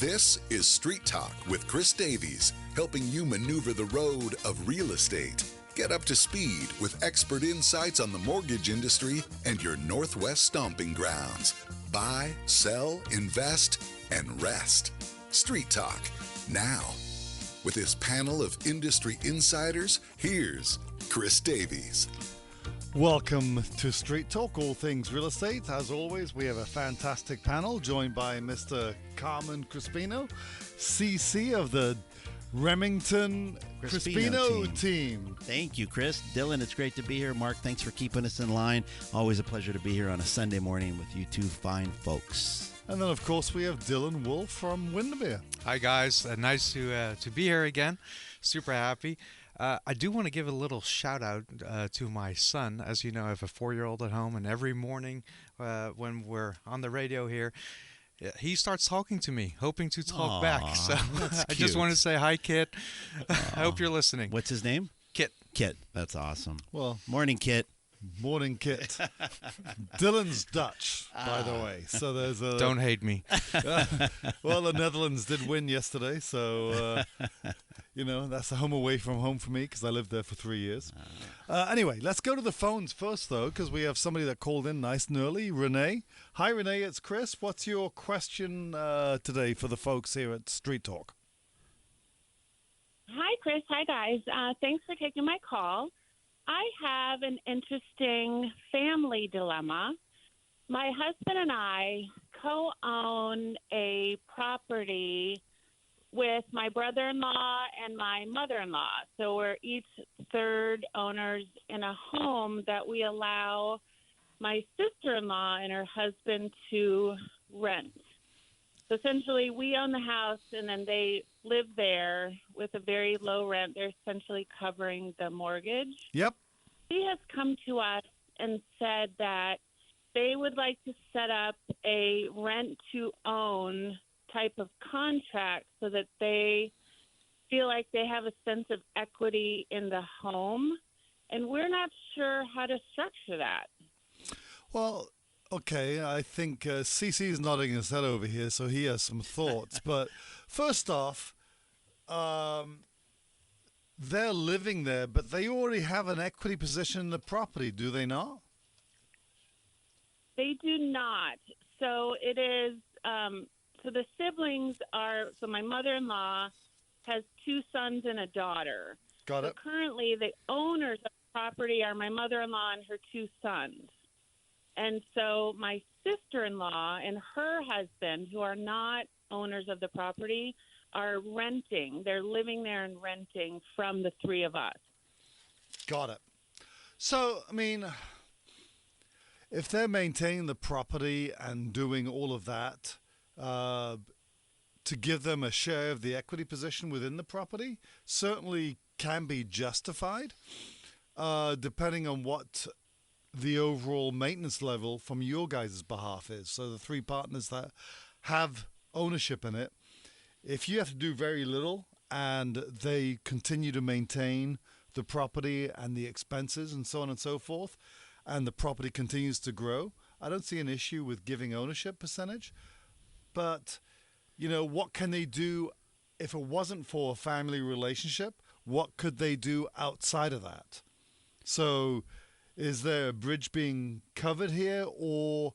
This is Street Talk with Chris Davies, helping you maneuver the road of real estate. Get up to speed with expert insights on the mortgage industry and your Northwest stomping grounds. Buy, sell, invest, and rest. Street Talk, now. With his panel of industry insiders, here's Chris Davies. Welcome to Street Talk, all things real estate. As always, we have a fantastic panel joined by Mr. Carmen Crispino, CC of the Remington Crispino team. Thank you, Chris. Dylan, it's great to be here. Mark, thanks for keeping us in line. Always a pleasure to be here on a Sunday morning with you two fine folks. And then, of course, we have Dylan Wolf from Windermere. Hi, guys. Nice to be here again. Super happy. I do want to give a little shout out to my son. As you know, I have a 4-year-old at home, and every morning when we're on the radio here, he starts talking to me, hoping to talk back. So I just want to say hi, Kit. I hope you're listening. What's his name? Kit. Kit. That's awesome. Well, morning, Kit. Morning, Kit. Dylan's Dutch, by the way. So there's a. Don't hate me. Well, the Netherlands did win yesterday, so that's a home away from home for me because I lived there for 3 years. Anyway, let's go to the phones first, though, because we have somebody that called in nice and early. Renee. Hi, Renee. It's Chris. What's your question today for the folks here at Street Talk? Hi, Chris. Hi, guys. Thanks for taking my call. I have an interesting family dilemma. My husband and I co-own a property with my brother-in-law and my mother-in-law. So we're each third owners in a home that we allow my sister-in-law and her husband to rent. So essentially, we own the house, and then they live there with a very low rent. They're essentially covering the mortgage. Yep. He has come to us and said that they would like to set up a rent-to-own type of contract so that they feel like they have a sense of equity in the home. And we're not sure how to structure that. Well, okay, I think CC's nodding his head over here, so he has some thoughts. But first off, they're living there, but they already have an equity position in the property, do they not? They do not. So it is, so the siblings are, so my mother-in-law has 2 sons and a daughter. Got it. So currently the owners of the property are my mother-in-law and her 2 sons. And so my sister-in-law and her husband, who are not owners of the property, are renting. They're living there and renting from the 3 of us. Got it. So, I mean, if they're maintaining the property and doing all of that, to give them a share of the equity position within the property certainly can be justified, depending on what the overall maintenance level from your guys' behalf is. So the 3 partners that have ownership in it, if you have to do very little and they continue to maintain the property and the expenses and so on and so forth, and the property continues to grow, I don't see an issue with giving ownership percentage. But, what can they do if it wasn't for a family relationship? What could they do outside of that? So is there a bridge being covered here, or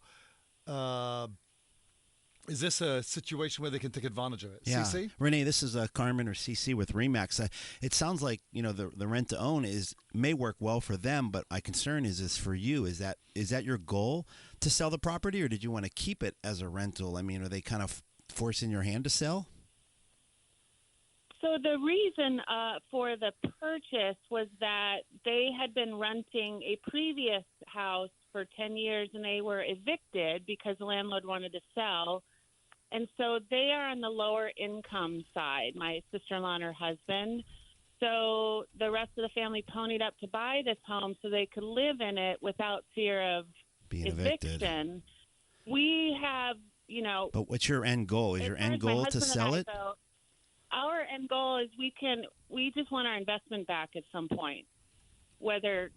is this a situation where they can take advantage of it? Yeah. CC? Renee, this is Carmen or CC with Remax. It sounds like, the rent to own may work well for them, but my concern is for you. Is that your goal to sell the property, or did you want to keep it as a rental? I mean, are they kind of forcing your hand to sell? So the reason for the purchase was that they had been renting a previous house for 10 years, and they were evicted because the landlord wanted to sell. And so they are on the lower income side, my sister-in-law and her husband. So the rest of the family ponied up to buy this home so they could live in it without fear of being eviction. evicted. We have, But what's your end goal? Is your end goal to sell it? Our end goal is we just want our investment back at some point. Whether,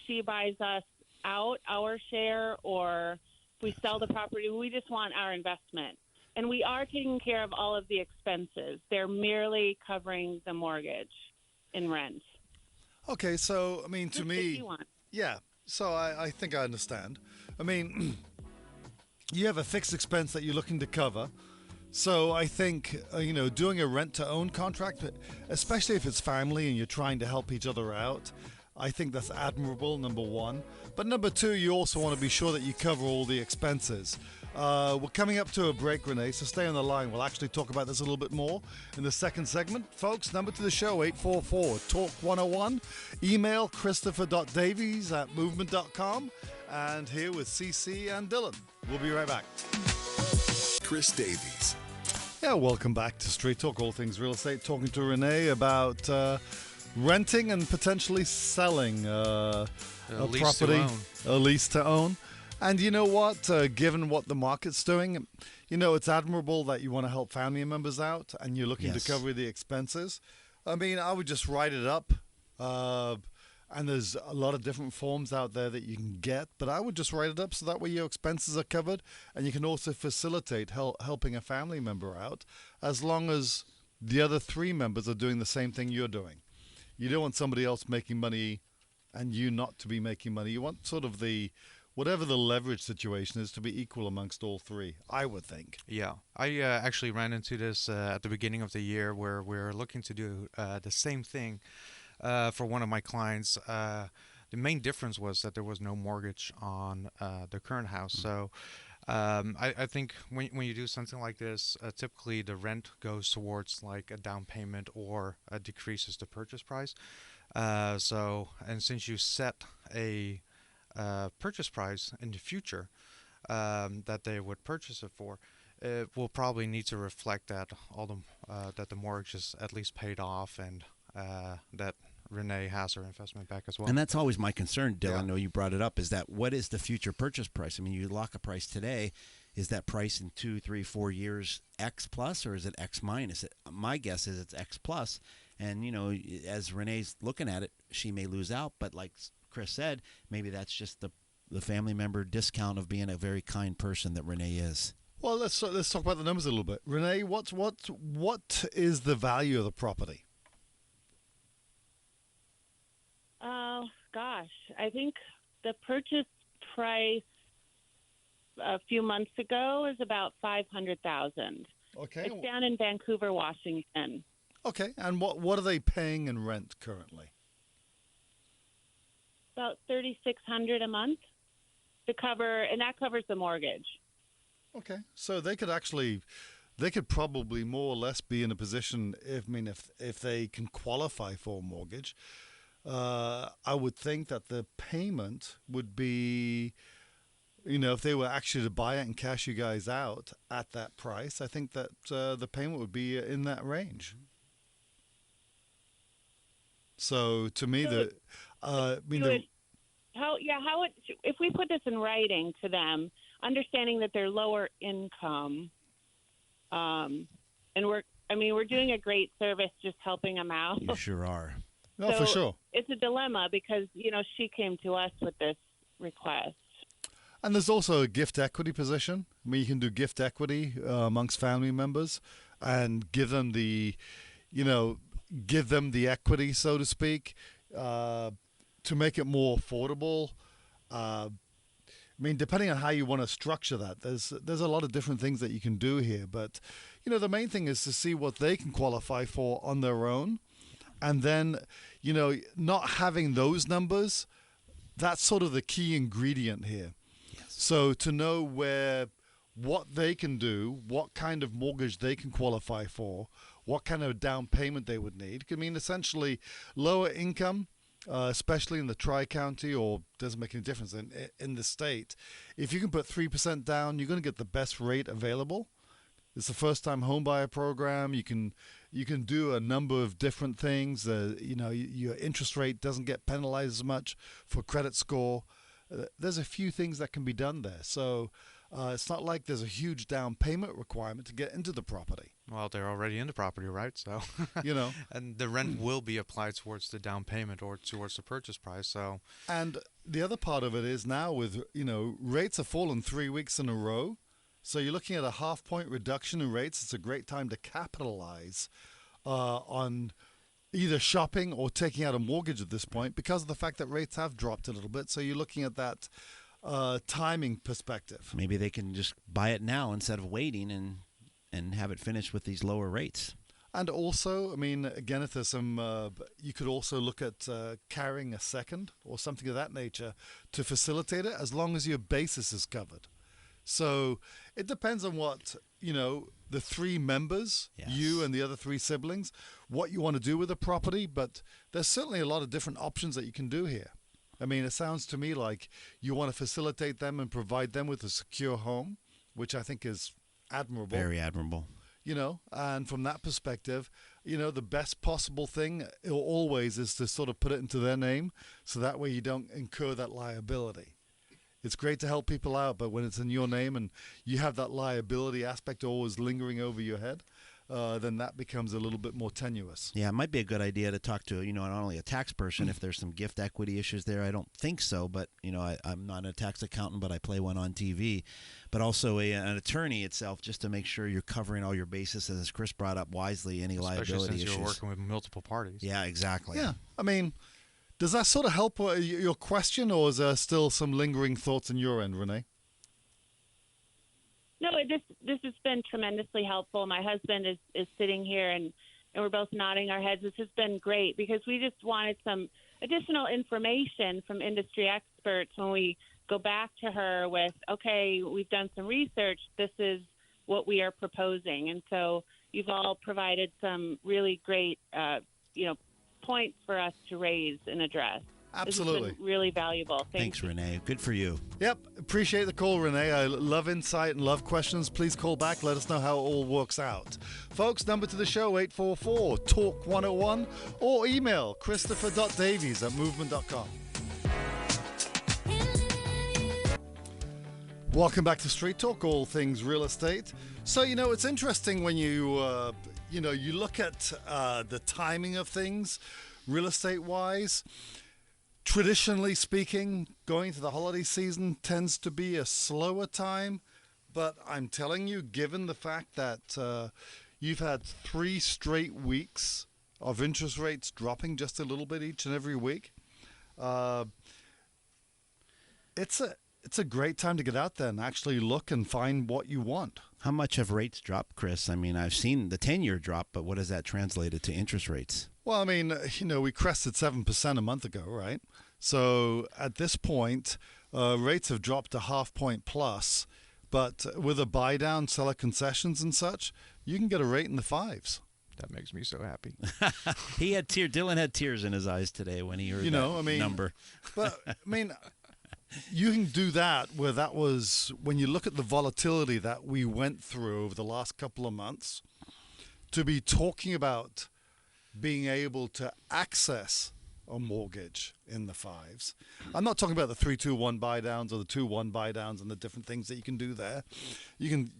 she buys us out our share or if we sell the property, we just want our investment. and we are taking care of all of the expenses. They're merely covering the mortgage and rent. Okay, so I mean, to Just me, if you want. yeah. So I think I understand. I mean, you have a fixed expense that you're looking to cover. So I think, doing a rent-to-own contract, especially if it's family and you're trying to help each other out, I think that's admirable, number one. But number two, you also want to be sure that you cover all the expenses. We're coming up to a break, Renee, so stay on the line. We'll actually talk about this a little bit more in the second segment. Folks, number to the show, 844-TALK-101. Email christopher.davies@movement.com. And here with CC and Dylan. We'll be right back. Chris Davies. Yeah, welcome back to Street Talk, all things real estate. Talking to Renee about renting and potentially selling a lease property, to own. a lease to own. And you know what? Given what the market's doing, it's admirable that you want to help family members out and you're looking Yes. to cover the expenses. I mean, I would just write it up. And there's a lot of different forms out there that you can get, but I would just write it up so that way your expenses are covered, and you can also facilitate helping a family member out as long as the other three members are doing the same thing you're doing. You don't want somebody else making money and you not to be making money. You want sort of whatever the leverage situation is to be equal amongst all three, I would think. Yeah, I actually ran into this at the beginning of the year where we're looking to do the same thing for one of my clients. The main difference was that there was no mortgage on the current house. So I think when you do something like this, typically the rent goes towards like a down payment or decreases the purchase price. And since you set a purchase price in the future that they would purchase it for, it will probably need to reflect that that the mortgage is at least paid off and that Renee has her investment back as well. And that's always my concern, Dylan. Yeah. I know you brought it up. Is that what is the future purchase price? I mean, you lock a price today. Is that price in 2, 3, 4 years X plus, or is it X minus? My guess is it's X plus. And as Renee's looking at it, she may lose out. But like Chris said, maybe that's just the family member discount of being a very kind person that Renee is. Well, let's talk about the numbers a little bit. Renee, what is the value of the property? Oh, gosh. I think the purchase price a few months ago is about $500,000. Okay. It's down in Vancouver, Washington. Okay, and what are they paying in rent currently? About $3,600 a month to cover, and that covers the mortgage. Okay, so they could probably more or less be in a position. If they can qualify for a mortgage, I would think that the payment would be, if they were actually to buy it and cash you guys out at that price, I think that the payment would be in that range. So to me, if we put this in writing to them, understanding that they're lower income, and we're doing a great service just helping them out. You sure are. No, for sure. It's a dilemma because, she came to us with this request. And there's also a gift equity position. I mean, you can do gift equity amongst family members and give them the equity, so to speak, to make it more affordable. Depending on how you want to structure that, there's a lot of different things that you can do here. But, the main thing is to see what they can qualify for on their own. And then, not having those numbers, that's sort of the key ingredient here. Yes. So to know what they can do, what kind of mortgage they can qualify for, what kind of down payment they would need. I mean, essentially, lower income, especially in the Tri-County, or doesn't make any difference in the state. If you can put 3% down, you're going to get the best rate available. It's the first-time homebuyer program. You can do a number of different things. Your interest rate doesn't get penalized as much for credit score. There's a few things that can be done there. So it's not like there's a huge down payment requirement to get into the property. Well, they're already in the property, right? So, and the rent will be applied towards the down payment or towards the purchase price. So, and the other part of it is now with rates have fallen 3 weeks in a row. So you're looking at a half-point reduction in rates. It's a great time to capitalize on either shopping or taking out a mortgage at this point because of the fact that rates have dropped a little bit. So you're looking at that timing perspective. Maybe they can just buy it now instead of waiting and have it finished with these lower rates. And also, I mean, again, if there's some, you could also look at carrying a second or something of that nature to facilitate it, as long as your basis is covered. So it depends on what, the three members, Yes. you and the other three siblings, what you want to do with the property. But there's certainly a lot of different options that you can do here. I mean, it sounds to me like you want to facilitate them and provide them with a secure home, which I think is admirable. Very admirable. And from that perspective, the best possible thing always is to sort of put it into their name so that way you don't incur that liability. It's great to help people out, but when it's in your name and you have that liability aspect always lingering over your head, then that becomes a little bit more tenuous. Yeah, it might be a good idea to talk to, not only a tax person if there's some gift equity issues there. I don't think so, but, I'm not a tax accountant, but I play one on TV. But also an attorney itself, just to make sure you're covering all your bases, as Chris brought up wisely, any liability Especially since issues. you're working with multiple parties. Yeah, exactly. Yeah. I mean, does that sort of help your question, or is there still some lingering thoughts on your end, Renee? No, this has been tremendously helpful. My husband is sitting here, and we're both nodding our heads. This has been great because we just wanted some additional information from industry experts when we go back to her with, okay, we've done some research. This is what we are proposing. And so you've all provided some really great, points for us to raise and address. Absolutely. This has been really valuable. Thanks, Renee. Good for you. Yep. Appreciate the call, Renee. I love insight and love questions. Please call back. Let us know how it all works out. Folks, number to the show, 844-TALK-101, or email christopher.davies@movement.com. Welcome back to Street Talk, all things real estate. So, it's interesting when you look at the timing of things real estate-wise. Traditionally speaking, going to the holiday season tends to be a slower time, but I'm telling you, given the fact that you've had 3 straight weeks of interest rates dropping just a little bit each and every week, it's a great time to get out there and actually look and find what you want. How much have rates dropped, Chris? I mean, I've seen the 10-year drop, but what does that translate to interest rates? Well, I mean, we crested 7% a month ago, right? So at this point, rates have dropped a half point plus, but with a buy down, seller concessions and such, you can get a rate in the 5s. That makes me so happy. Dylan had tears in his eyes today when he heard that number. But, I mean, you can do that where that was, when you look at the volatility that we went through over the last couple of months, to be talking about being able to access a mortgage in the 5s. I'm not talking about the 3-2-1 buy downs or the 2-1 buy downs and the different things that you can do there. You can,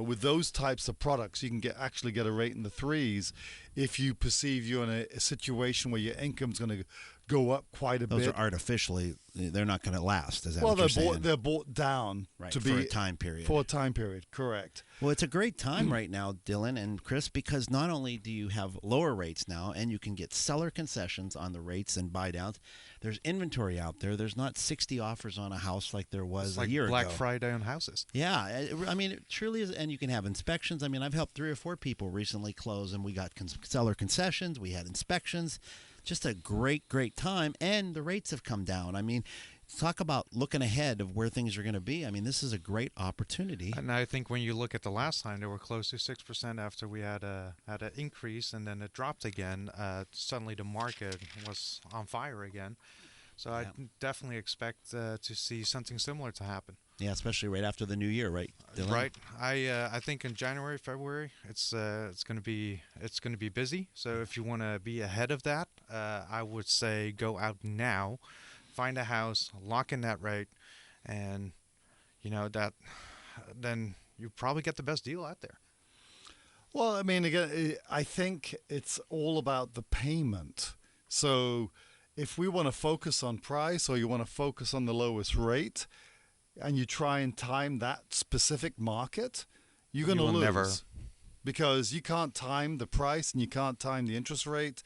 with those types of products, you can actually get a rate in the 3s if you perceive you're in a situation where your income's going to go up quite a bit. Those are artificially, they're not going to last. Is that well, what you're saying? they're bought down to be for a time period. For a time period, correct. Well, it's a great time right now, Dylan and Chris, because not only do you have lower rates now, and you can get seller concessions on the rates and buy downs, there's inventory out there. There's not 60 offers on a house like there was It's a year Black ago. Friday on houses. Yeah, I mean, it truly is, and you can have inspections. I mean, I've helped 3 or 4 people recently close, and we got seller concessions. We had inspections. Just a great, great time, and the rates have come down. I mean, talk about looking ahead of where things are going to be. I mean, this is a great opportunity. And I think when you look at the last time, they were close to 6% after we had an increase, and then it dropped again. Suddenly, the market was on fire again. So I definitely expect to see something similar to happen. Yeah, especially right after the new year, right, Dylan? Right. I think in January, February, it's going to be busy. So if you want to be ahead of that, I would say go out now, find a house, lock in that rate, and then you probably get the best deal out there. Well, I mean, again, I think it's all about the payment. So if we want to focus on price or you want to focus on the lowest rate, and you try and time that specific market, you're going to You will lose. never. Because you can't time the price and you can't time the interest rate.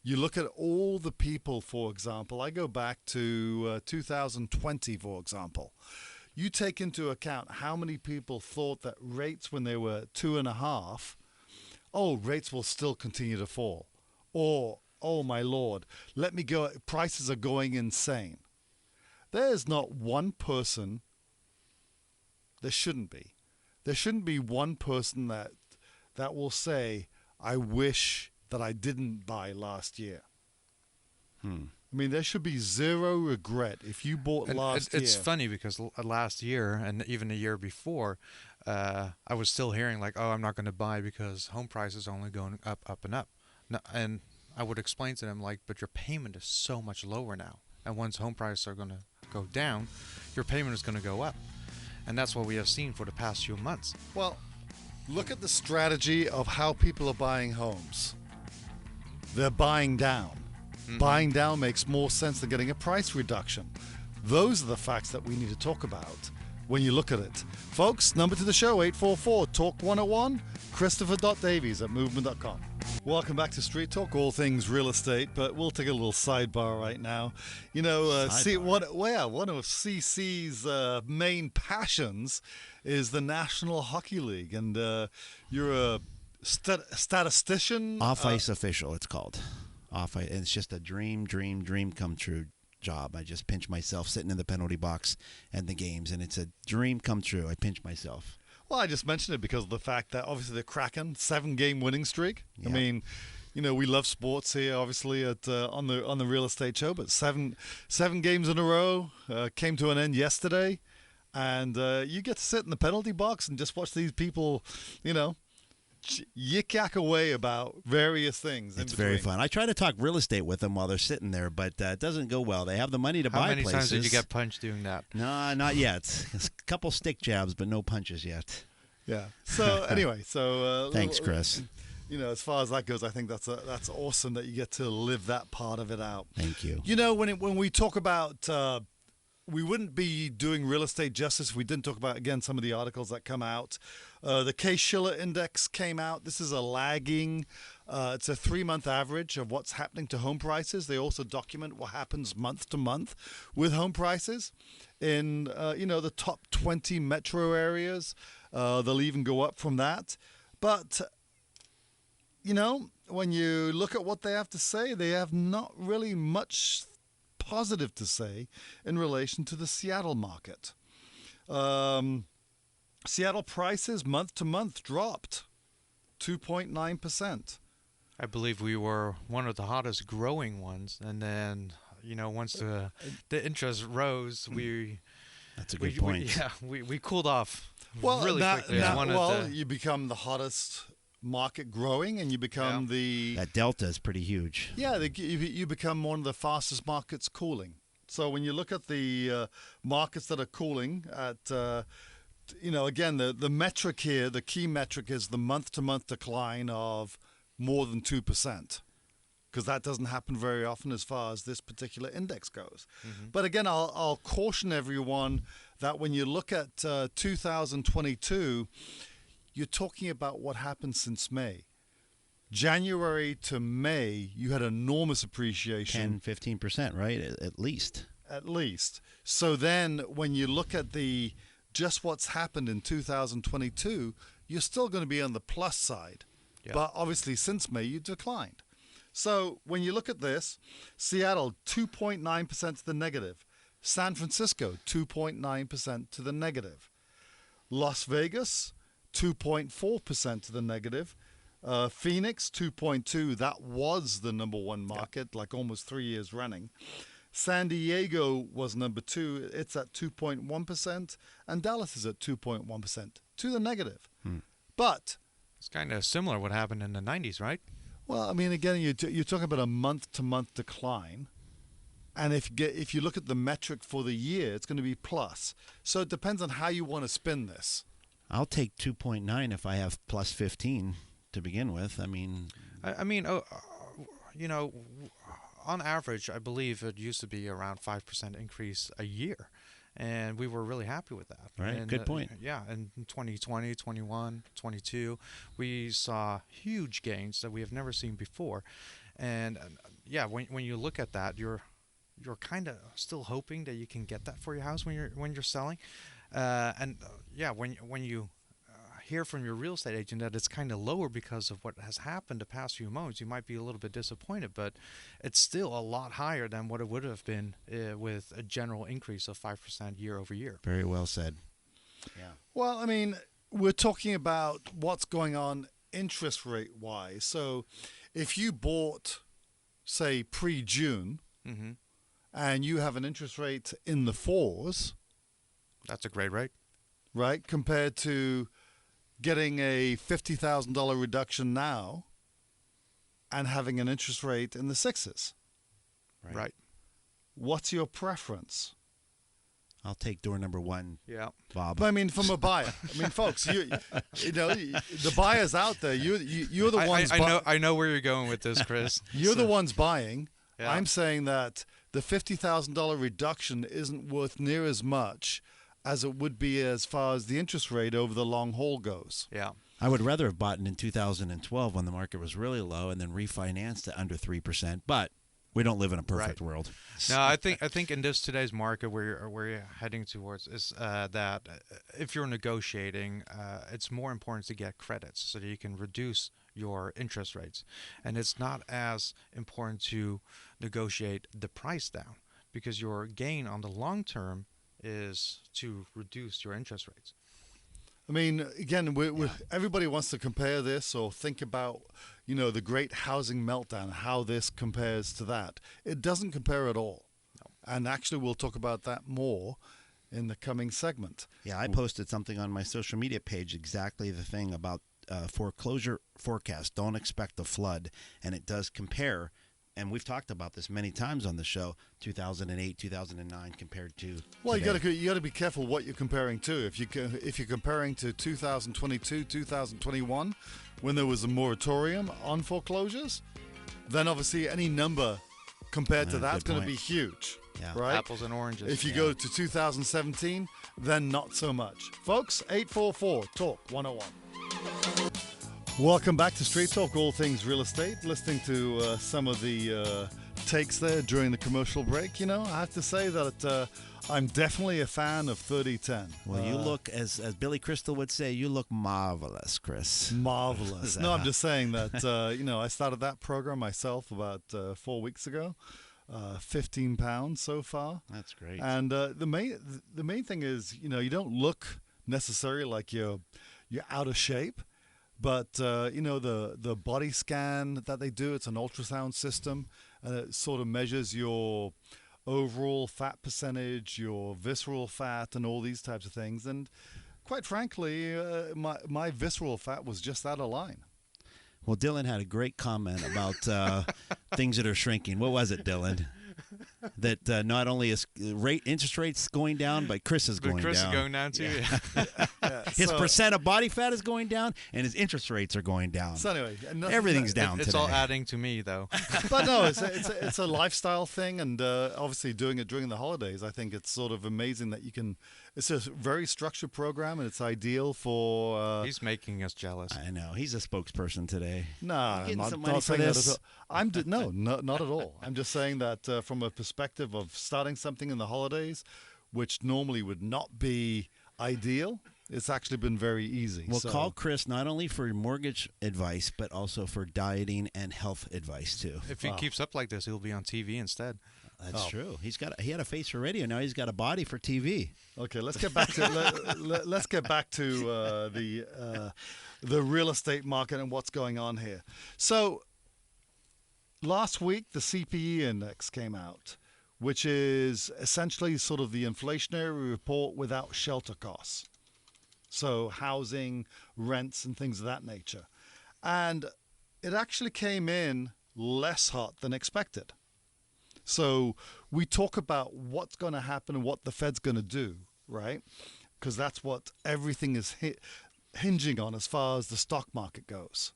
You look at all the people, for example. I go back to 2020, for example. You take into account how many people thought that rates when they were 2.5, oh, rates will still continue to fall. Or, oh my Lord, let me go, prices are going insane. There's not one person, there shouldn't be. There shouldn't be one person that will say, I wish that I didn't buy last year. I mean, there should be zero regret if you bought And last year. it's funny because last year and even a year before, I was still hearing like, "Oh, I'm not going to buy because home prices are only going up, up, and up." No, and I would explain to them like, "But your payment is so much lower now, and once home prices are going to go down, your payment is going to go up." And that's what we have seen for the past few months. Well, look at the strategy of how people are buying homes. They're buying down. Buying down makes more sense than getting a price reduction. Those are the facts that we need to talk about when you look at it. Folks, number to the show, 844-TALK-101, Christopher.Davies@movement.com. Welcome back to Street Talk, all things real estate, but we'll take a little sidebar right now. You know, one of CC's main passions is the National Hockey League, and you're a statistician. Off-ice official, it's called. Off-ice, and it's just a dream come true job. I just pinch myself sitting in the penalty box and the games, and it's a dream come true. I pinch myself. Well, I just mentioned it because of the fact that obviously the Kraken 7-game winning streak. Yeah. I mean, you know, we love sports here, obviously at on the real estate show, but seven games in a row came to an end yesterday, and you get to sit in the penalty box and just watch these people, you know, yik-yak away about various things. It's very fun. I try to talk real estate with them while they're sitting there, but it doesn't go well. They have the money to How buy many places. times did you get punched doing that? No, not yet. A couple stick jabs, but no punches yet. Yeah. So anyway, Thanks, Chris. You know, as far as that goes, I think that's awesome that you get to live that part of it out. Thank you. You know, when we talk about, we wouldn't be doing real estate justice if we didn't talk about, again, some of the articles that come out. The Case-Shiller Index came out. This is a lagging, it's a 3-month average of what's happening to home prices. They also document what happens month to month with home prices in, you know, the top 20 metro areas. They'll even go up from that. But, you know, when you look at what they have to say, they have not really much positive to say in relation to the Seattle market. Seattle prices month to month dropped 2.9%. I believe we were one of the hottest growing ones, and then you know once the interest rose, That's a good point. we cooled off Well, really quickly. As one of the, you become the hottest market growing, and you become That delta is pretty huge. you become one of the fastest markets cooling. So when you look at the markets that are cooling at, you know, again, the metric here, the key metric is the month-to-month decline of more than 2%, because that doesn't happen very often as far as this particular index goes. But again, I'll caution everyone that when you look at 2022, you're talking about what happened since May. January to May, you had enormous appreciation. 10-15%, right? At least. At least. So then when you look at just what's happened in 2022, you're still going to be on the plus side. Yeah. But obviously since May, you declined. So when you look at this, Seattle, 2.9% to the negative. San Francisco, 2.9% to the negative. Las Vegas, 2.4% to the negative. Phoenix, 2.2%. That was the number one market, like almost 3 years running. San Diego was number 2. It's at 2.1%. And Dallas is at 2.1% to the negative. But it's kind of similar what happened in the 90s, right? well, I mean, again, you're talking about a month-to-month decline. And if you look at the metric for the year, it's going to be plus. So it depends on how you want to spin this. I'll take 2.9 if I have plus 15 to begin with. I mean, you know, on average, I believe it used to be around 5% increase a year. and we were really happy with that. Right, And, good point. Yeah, in 2020, 21, 22, we saw huge gains that we have never seen before. And yeah, when you look at that, you're kind of still hoping that you can get that for your house when you're selling. Yeah, when you hear from your real estate agent that it's kind of lower because of what has happened the past few months, you might be a little bit disappointed, but it's still a lot higher than what it would have been with a general increase of 5% year over year. Very well said. Yeah. Well, I mean, we're talking about what's going on interest rate wise. So if you bought, say, pre-June, Hmm. and you have an interest rate in the fours, That's a great rate. right, compared to getting a $50,000 reduction now and having an interest rate in the sixes. Right. What's your preference? I'll take door number one, Yeah. Bob. But I mean, from a buyer. I mean, folks, you know, the buyers out there. You're the ones. I know where you're going with this, Chris. You're the ones buying. Yeah. I'm saying that the $50,000 reduction isn't worth near as much as it would be as far as the interest rate over the long haul goes. Yeah. I would rather have bought it in 2012 when the market was really low and then refinanced at under 3%. But we don't live in a perfect Right. world. No, I think in today's market where you're heading towards is that if you're negotiating, it's more important to get credits so that you can reduce your interest rates, and it's not as important to negotiate the price down because your gain on the long term is to reduce your interest rates. I mean, again, everybody wants to compare this or think about, you know, the great housing meltdown, how this compares to that. It doesn't compare at all. No. And actually, we'll talk about that more in the coming segment. Yeah, I posted something on my social media page, exactly the thing about foreclosure forecast. Don't expect a flood. And it does compare. And we've talked about this many times on the show, 2008, 2009 compared to Well, today. you got to be careful what you're comparing to. If you're comparing to 2022, 2021, when there was a moratorium on foreclosures, then obviously any number compared to Yeah, that's good going to point. be huge, Yeah. right? Apples and oranges. If you go to 2017, then not so much. Folks, 844 Talk 101. Welcome back to Street Talk, all things real estate. Listening to some of the takes there during the commercial break. You know, I have to say that I'm definitely a fan of 3010. Well, you look, as Billy Crystal would say, you look marvelous, Chris. Marvelous. No, I'm just saying that, you know, I started that program myself about 4 weeks ago. 15 pounds so far. That's great. And the main thing is, you know, you don't look necessarily like you're out of shape. But, you know, the body scan that they do, it's an ultrasound system, and it sort of measures your overall fat percentage, your visceral fat, and all these types of things. And quite frankly, my visceral fat was just out of line. Well, Dylan had a great comment about things that are shrinking. What was it, Dylan? That not only is interest rates going down, but Chris is going But Chris down. is going down too. Yeah. His percent of body fat is going down, and his interest rates are going down. So anyway, Everything's down It's today. all adding to me though. But no, it's a lifestyle thing, and obviously doing it during the holidays, I think it's sort of amazing that you can. It's a very structured program, and it's ideal for. He's making us jealous. I know. He's a spokesperson today. No, You I'm getting not, some not money for saying that this? at all. Not at all. I'm just saying that from a perspective of starting something in the holidays, which normally would not be ideal, it's actually been very easy. Well, So- call Chris not only for mortgage advice, but also for dieting and health advice, too. If he keeps up like this, he'll be on TV instead. That's true. He had a face for radio. Now he's got a body for TV. Okay, let's get back to let's get back to the real estate market and what's going on here. So last week the CPE index came out, which is essentially sort of the inflationary report without shelter costs. So housing, rents, and things of that nature. And it actually came in less hot than expected. So we talk about what's going to happen and what the Fed's going to do, right? Because that's what everything is hinging on as far as the stock market goes.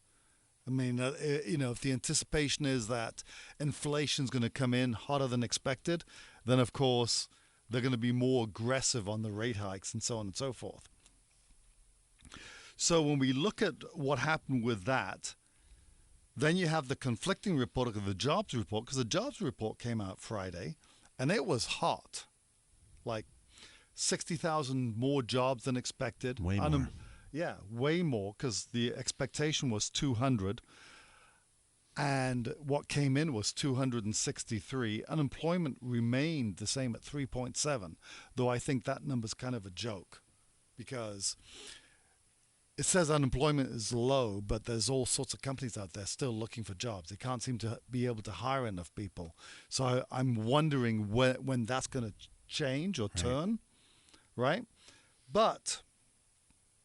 I mean, you know, if the anticipation is that inflation's going to come in hotter than expected, then of course they're going to be more aggressive on the rate hikes and so on and so forth. So when we look at what happened with that, then you have the conflicting report of the jobs report, because the jobs report came out Friday, and it was hot, like 60,000 more jobs than expected. Way more. Yeah, way more, because the expectation was 200, and what came in was 263. Unemployment remained the same at 3.7, though I think that number's kind of a joke, because it says unemployment is low, but there's all sorts of companies out there still looking for jobs. They can't seem to be able to hire enough people. So I'm wondering when that's going to change or turn, right? But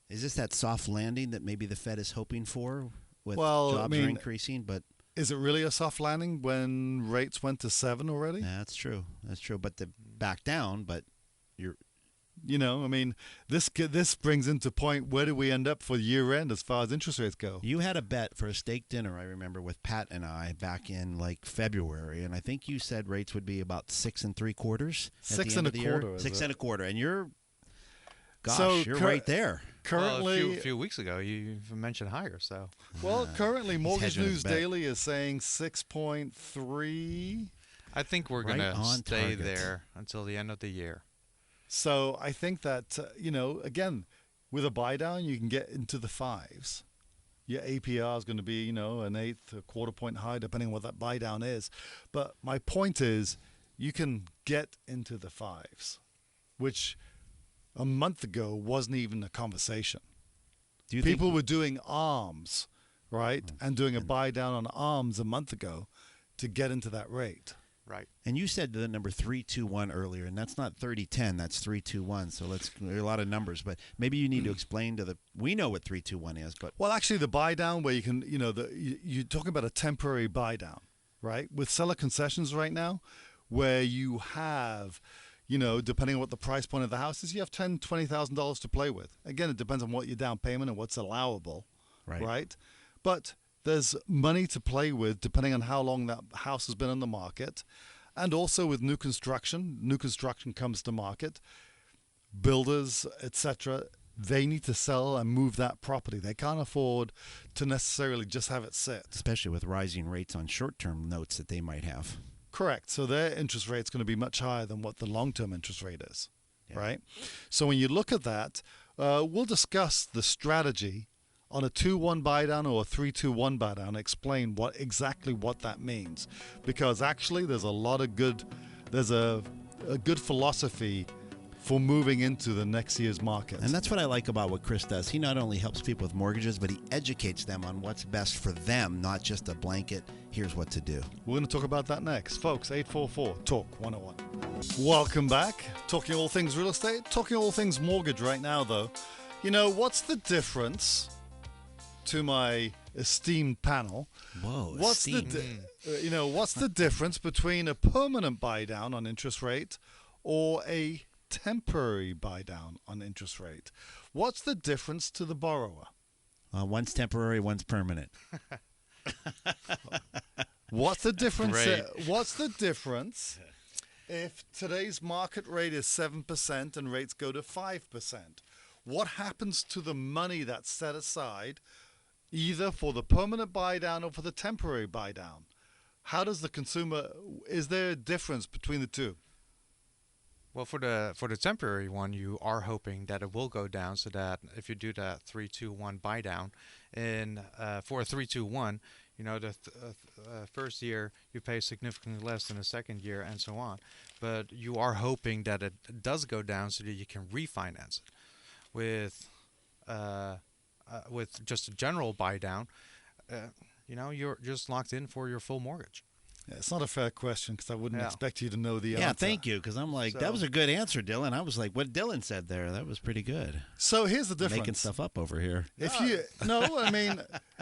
is this that soft landing that maybe the Fed is hoping for with well, jobs are increasing? But is it really a soft landing when rates went to 7 already? that's true. That's true. But back down, but you're... You know, I mean, this brings into point, where do we end up for year end as far as interest rates go? You had a bet for a steak dinner, I remember, with Pat and I back in like February, and I think you said rates would be about 6 3/4 at Six the end and of a the year. quarter, is 6 it? 1/4, and you're So right there. Currently, well, a few weeks ago, you mentioned higher, so. currently, Mortgage hedging his News bet. Daily is saying 6.3. I think we're Right going to on stay target. there until the end of the year. So I think that, again, with a buy down, you can get into the 5s. Your APR is going to be, an eighth, a quarter point high, depending on what that buy down is. But my point is, you can get into the 5s, which a month ago wasn't even a conversation. Do you People think, were doing ARMs, right? And doing a buy down on ARMs a month ago to get into that rate. Right. and you said the number 3-2-1 earlier, and that's not 30-10, that's 3-2-1. So there are a lot of numbers, but maybe you need to explain we know what 3-2-1 is, but Well, actually, the buy down where you can, you're talking about a temporary buy down, right? With seller concessions right now, where you have, depending on what the price point of the house is, you have $10,000, $20,000 to play with. Again, it depends on what your down payment and what's allowable, right? But there's money to play with depending on how long that house has been on the market. And also with new construction comes to market. Builders, etc., they need to sell and move that property. They can't afford to necessarily just have it sit. especially with rising rates on short-term notes that they might have. Correct. So their interest rate's going to be much higher than what the long-term interest rate is, Yeah. right? So when you look at that, we'll discuss the strategy on a 2-1 buy down or a 3-2-1 buy down. Explain exactly what that means, because actually there's a good philosophy for moving into the next year's market. And that's what I like about what Chris does. He not only helps people with mortgages, but he educates them on what's best for them, not just a blanket, here's what to do. We're going to talk about that next. Folks, 844 Talk 101. Welcome back. Talking all things real estate, talking all things mortgage right now, though. What's the difference, to my esteemed panel? Whoa, What's the difference between a permanent buy down on interest rate or a temporary buy down on interest rate? What's the difference to the borrower? One's temporary, one's permanent. What's the difference? Great. What's the difference if today's market rate is 7% and rates go to 5%? What happens to the money that's set aside, either for the permanent buy down or for the temporary buy down? How does the consumer? Is there a difference between the two? Well, for the temporary one, you are hoping that it will go down, so that if you do that 3-2-1 buy down, and for a 3-2-1, the first year you pay significantly less than the second year, and so on. But you are hoping that it does go down so that you can refinance it. With just a general buy down, you're just locked in for your full mortgage. Yeah, it's not a fair question because I wouldn't Yeah. expect you to know the answer. Yeah, thank you, because I'm like, that So- was a good answer, Dylan. I was like, what Dylan said there, that was pretty good. So here's the difference. Making stuff up over here. If you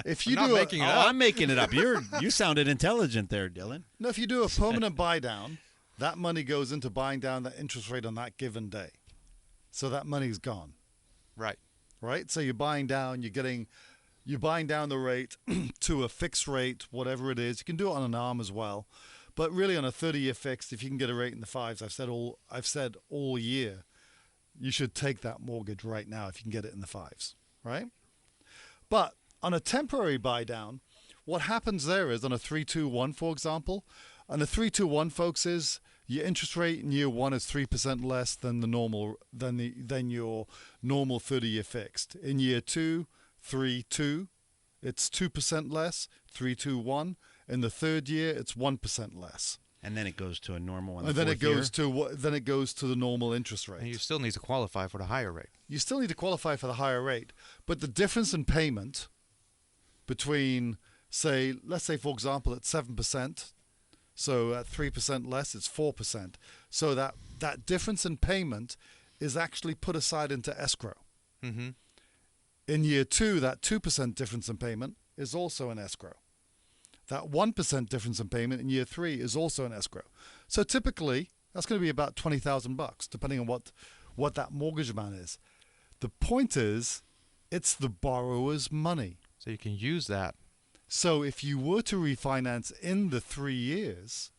if you I'm not do making it Oh, up. I'm making it up. You sounded intelligent there, Dylan. if you do a permanent buy down, that money goes into buying down the interest rate on that given day. So that money's gone. Right? So you're buying down, you're buying down the rate to a fixed rate, whatever it is. You can do it on an arm as well. But really, on a 30-year fixed, if you can get a rate in the fives, I've said all year, you should take that mortgage right now if you can get it in the fives, right? But on a temporary buy down, what happens there is on a 3-2-1, for example, on a 3-2-1, folks, is your interest rate in year one is 3% less than than your normal 30-year fixed. In year 2, 3-2, it's 2% less. 3-2-1. In the third year, it's 1% less. And then it goes to a normal one. And then it goes to the normal interest rate. And you still need to qualify for the higher rate. You still need to qualify for the higher rate, but the difference in payment between, let's say for example, at 7%, so at 3% less, it's 4%. So that difference in payment is actually put aside into escrow. Mm-hmm. In year 2, that 2% difference in payment is also in escrow. That 1% difference in payment in year 3 is also in escrow. So typically, that's going to be about $20,000, depending on what that mortgage amount is. The point is, it's the borrower's money. So you can use that. So if you were to refinance in the 3 years,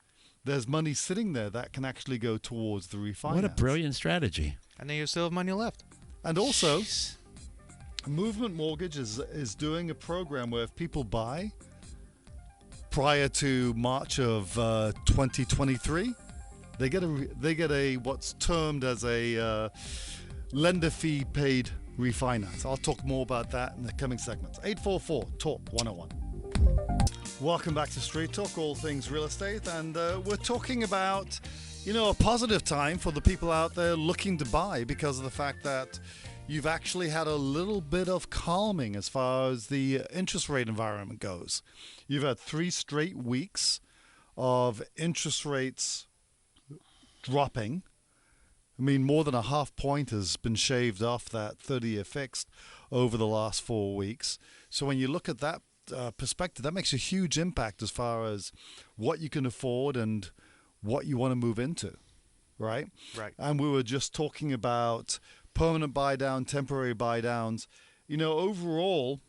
there's money sitting there that can actually go towards the refinance. What a brilliant strategy. And then you still have money left. And also, Movement Mortgage is doing a program where if people buy prior to March of 2023, they get a what's termed as a lender fee paid refinance. I'll talk more about that in the coming segments. 844 Talk 101. Welcome back to Street Talk, all things real estate, and we're talking about, a positive time for the people out there looking to buy because of the fact that you've actually had a little bit of calming as far as the interest rate environment goes. You've had 3 straight weeks of interest rates dropping. I mean, more than a half point has been shaved off that 30-year fixed over the last 4 weeks. So when you look at that perspective, that makes a huge impact as far as what you can afford and what you want to move into, right? Right. And we were just talking about permanent buy down, temporary buy downs. Overall,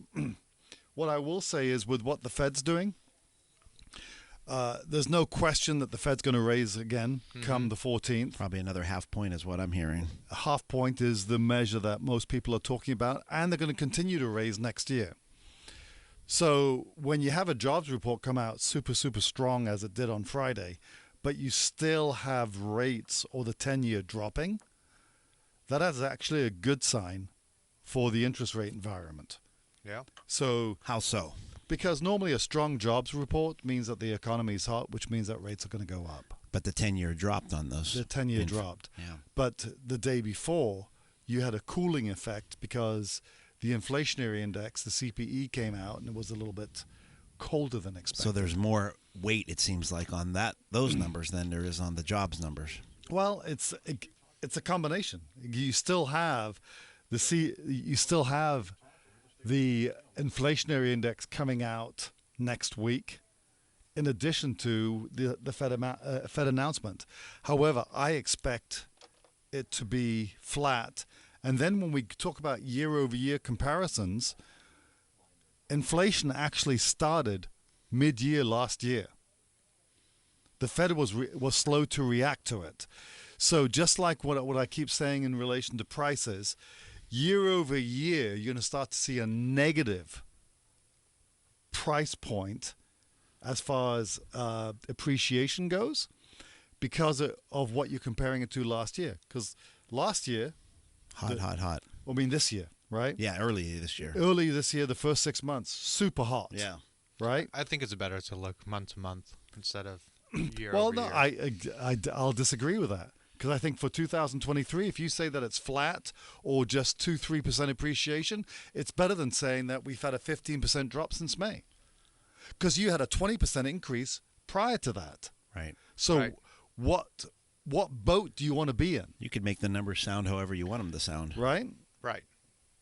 what I will say is with what the Fed's doing, there's no question that the Fed's going to raise again come the 14th. Probably another half point is what I'm hearing. A half point is the measure that most people are talking about, and they're going to continue to raise next year. So when you have a jobs report come out super, super strong as it did on Friday, but you still have rates or the 10-year dropping, that is actually a good sign for the interest rate environment. Yeah. So How so? because normally a strong jobs report means that the economy is hot, which means that rates are going to go up. But the 10-year dropped on those. The 10-year dropped. Yeah. But the day before, you had a cooling effect because the inflationary index, the CPE, came out and it was a little bit colder than expected. So there's more weight, it seems like, on those numbers than there is on the jobs numbers. Well, it's a combination. You still have the inflationary index coming out next week, in addition to the Fed announcement. However, I expect it to be flat. And then when we talk about year-over-year comparisons, inflation actually started mid-year last year. The Fed was slow to react to it. So just like what I keep saying in relation to prices, year over year, you're going to start to see a negative price point as far as appreciation goes because of what you're comparing it to last year. Because last year... Hot. I mean, this year, right? Yeah, early this year. Early this year, the first 6 months, super hot. Yeah. Right? I think it's better to look month to month instead of year Well, over no, year. I'll disagree with that. Because I think for 2023, if you say that it's flat or just 2-3% appreciation, it's better than saying that we've had a 15% drop since May. Because you had a 20% increase prior to that. Right. So Right. what boat do you want to be in? You could make the numbers sound however you want them to sound. Right? Right.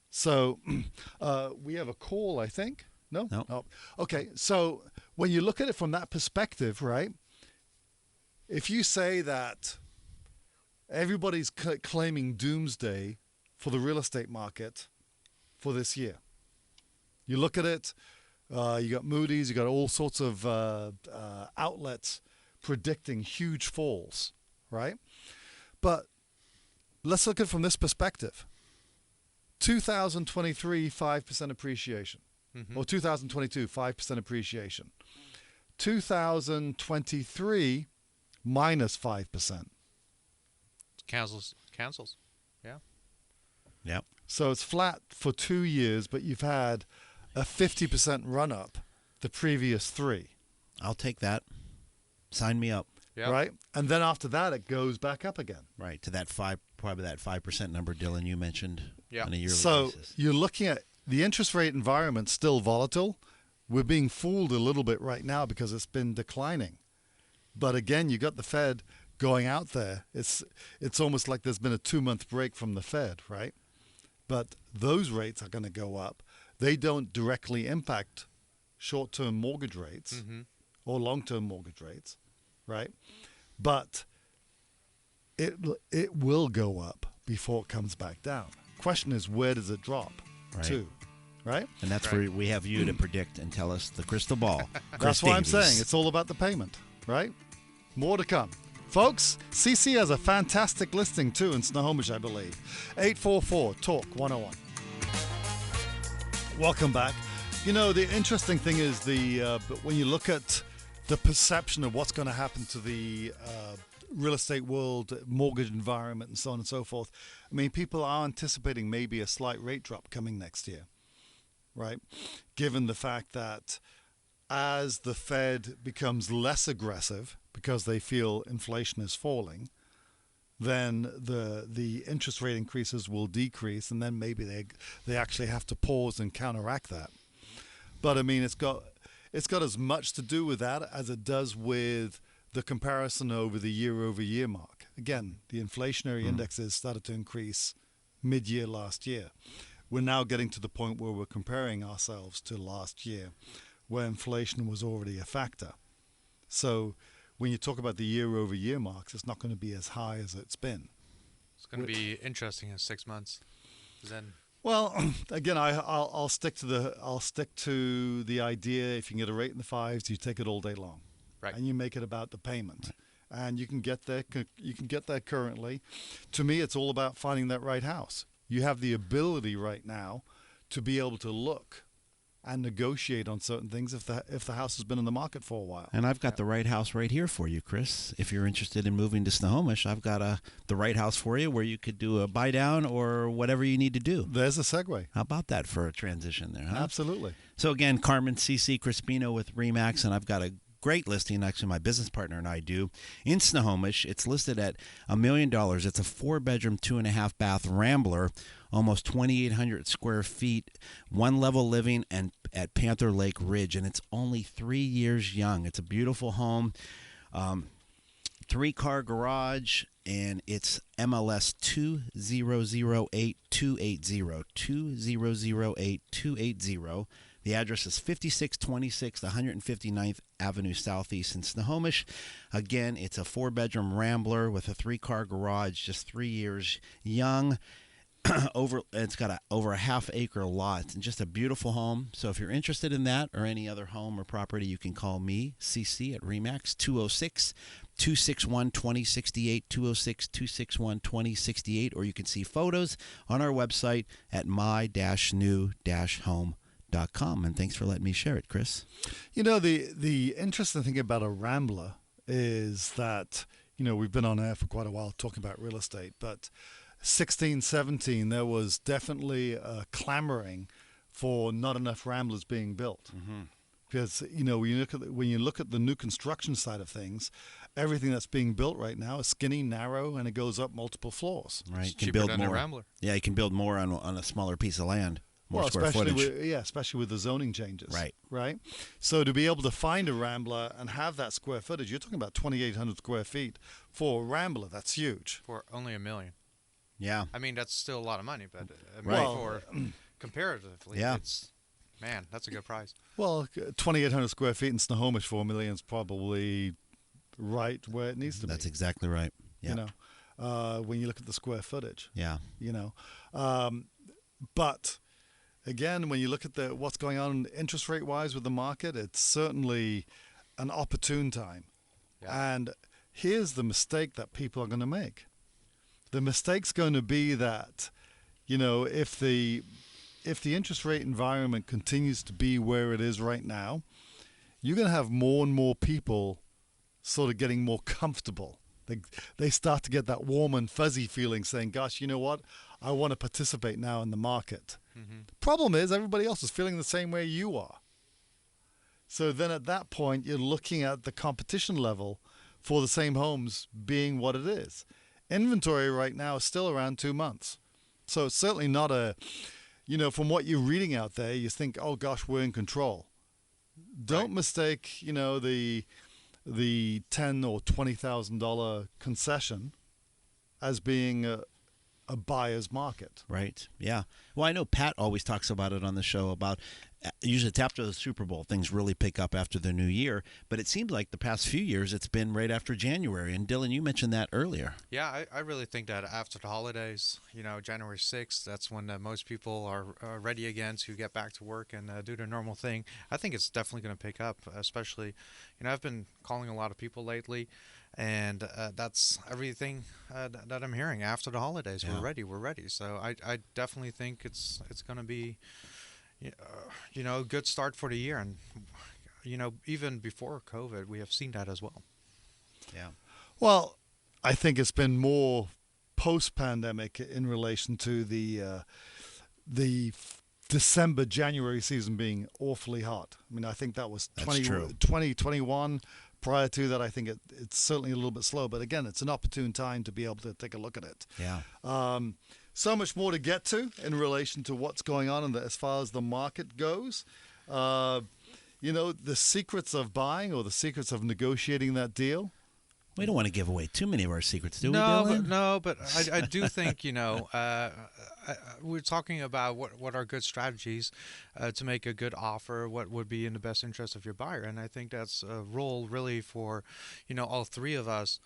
So we have a call, I think. No? No. Oh. Okay. So when you look at it from that perspective, right? If you say that everybody's claiming doomsday for the real estate market for this year, you look at it, you got Moody's, you got all sorts of outlets predicting huge falls, right? But let's look at it from this perspective. 2023, 5% appreciation. Or 2022, 5% appreciation. 2023, minus 5%. Cancels. Yeah. Yep. So it's flat for 2 years, but you've had a 50% run up the previous 3. I'll take that. Sign me up. Yep. Right? And then after that, it goes back up again. Right, to that 5% number, Dylan, you mentioned Yeah. on a yearly So basis. you're looking at the interest rate environment still volatile. We're being fooled a little bit right now because it's been declining. But again, you got the Fed going out there. It's almost like there's been a 2-month break from the Fed, right? But those rates are going to go up. They don't directly impact short-term mortgage rates or long-term mortgage rates, right? But it will go up before it comes back down. Question is, where does it drop to, right? And that's Right. where we have you to predict and tell us the crystal ball. That's Chris why I'm Davies. saying it's all about the payment, right? More to come. Folks, CC has a fantastic listing too in Snohomish, I believe. 844-TALK-101. Welcome back. You know, the interesting thing is but when you look at the perception of what's going to happen to the real estate world, mortgage environment, and so on and so forth, I mean, people are anticipating maybe a slight rate drop coming next year, right? Given the fact that as the Fed becomes less aggressive because they feel inflation is falling, then the interest rate increases will decrease, and then maybe they actually have to pause and counteract that. But I mean, it's got as much to do with that as it does with the comparison over the year-over-year mark. Again, the inflationary indexes started to increase mid-year last year. We're now getting to the point where we're comparing ourselves to last year, where inflation was already a factor. So when you talk about the year-over-year marks, it's not going to be as high as it's been. It's going to be interesting in 6 months. Then Well, again, I'll stick to the idea. If you can get a rate in the 5s, you take it all day long, Right. and you make it about the payment, and you can get there. You can get there currently. To me, it's all about finding that right house. You have the ability right now to be able to look and negotiate on certain things if the house has been in the market for a while. And I've got the right house right here for you, Chris. If you're interested in moving to Snohomish, I've got the right house for you where you could do a buy down or whatever you need to do. There's a segue. How about that for a transition there, huh? Absolutely. So again, Carmen CC Crispino with Remax, and I've got a great listing. Actually, my business partner and I do in Snohomish. It's listed at $1 million. It's a 4-bedroom, 2.5-bath Rambler, almost 2,800 square feet, 1-level living, and at Panther Lake Ridge, and it's only 3 years young. It's a beautiful home, 3-car garage, and it's MLS 2008280, 2008280. The address is 5626 159th Avenue Southeast in Snohomish. Again, it's a 4-bedroom Rambler with a 3-car garage, just 3 years young. It's got over a half-acre lot and just a beautiful home. So if you're interested in that or any other home or property, you can call me, CC, at Remax 206-261-2068, 206-261-2068, or you can see photos on our website at my-new-home.com. And thanks for letting me share it, Chris. You know, the interesting thing about a Rambler is that, you know, we've been on air for quite a while talking about real estate, but 16, 17, there was definitely a clamoring for not enough Ramblers being built. Because, you know, when you look at the new construction side of things, everything that's being built right now is skinny, narrow, and it goes up multiple floors. Right, It's you can cheaper build than a more. Rambler. Yeah, you can build more on a smaller piece of land, more square especially footage. especially with the zoning changes. Right. Right. So to be able to find a Rambler and have that square footage, you're talking about 2,800 square feet for a Rambler. That's huge. For only $1 million. Yeah. I mean, that's still a lot of money, but I mean, Right. for comparatively, Yeah. that's a good price. Well, 2,800 square feet in Snohomish for $1 million is probably right where it needs to That's be. exactly right. Yeah. You know, when you look at the square footage. Yeah. You know, but again, when you look at what's going on interest rate wise with the market, it's certainly an opportune time Yeah. And here's the mistake that people are going to make. The mistake's going to be that, if the interest rate environment continues to be where it is right now, you're going to have more and more people sort of getting more comfortable. They start to get that warm and fuzzy feeling saying, gosh, you know what? I want to participate now in the market. Mm-hmm. Problem is, everybody else is feeling the same way you are. So then at that point, you're looking at the competition level for the same homes being what it is. Inventory right now is still around 2 months. So it's certainly not from what you're reading out there, you think, oh gosh, we're in control. Don't mistake, the $10,000 or $20,000 concession as being a buyer's market. Right. Yeah. Well, I know Pat always talks about it on the show about usually it's after the Super Bowl things really pick up after the new year, but it seems like the past few years it's been right after January. And Dylan, you mentioned that earlier. Yeah, I really think that after the holidays, January 6th, that's when most people are ready again to get back to work and do their normal thing. I think it's definitely going to pick up, especially, I've been calling a lot of people lately, and that's everything that I'm hearing after the holidays. Yeah. We're ready. So I definitely think it's going to be, a good start for the year. And, even before COVID, we have seen that as well. Yeah. Well, I think it's been more post-pandemic in relation to the December, January season being awfully hot. I mean, I think that was 2021. Prior to that, I think it's certainly a little bit slow. But again, it's an opportune time to be able to take a look at it. Yeah. So much more to get to in relation to what's going on as far as the market goes. The secrets of buying or the secrets of negotiating that deal. We don't want to give away too many of our secrets, do we, No, Dylan? but I do think, we're talking about what are good strategies to make a good offer, what would be in the best interest of your buyer. And I think that's a role really for, all three of us,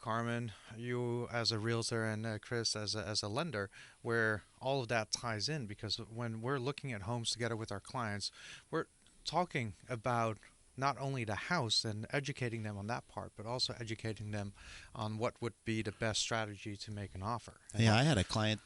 Carmen, you as a realtor, and Chris as a lender, where all of that ties in. Because when we're looking at homes together with our clients, we're talking about not only the house and educating them on that part, but also educating them on what would be the best strategy to make an offer. Yeah, I had a client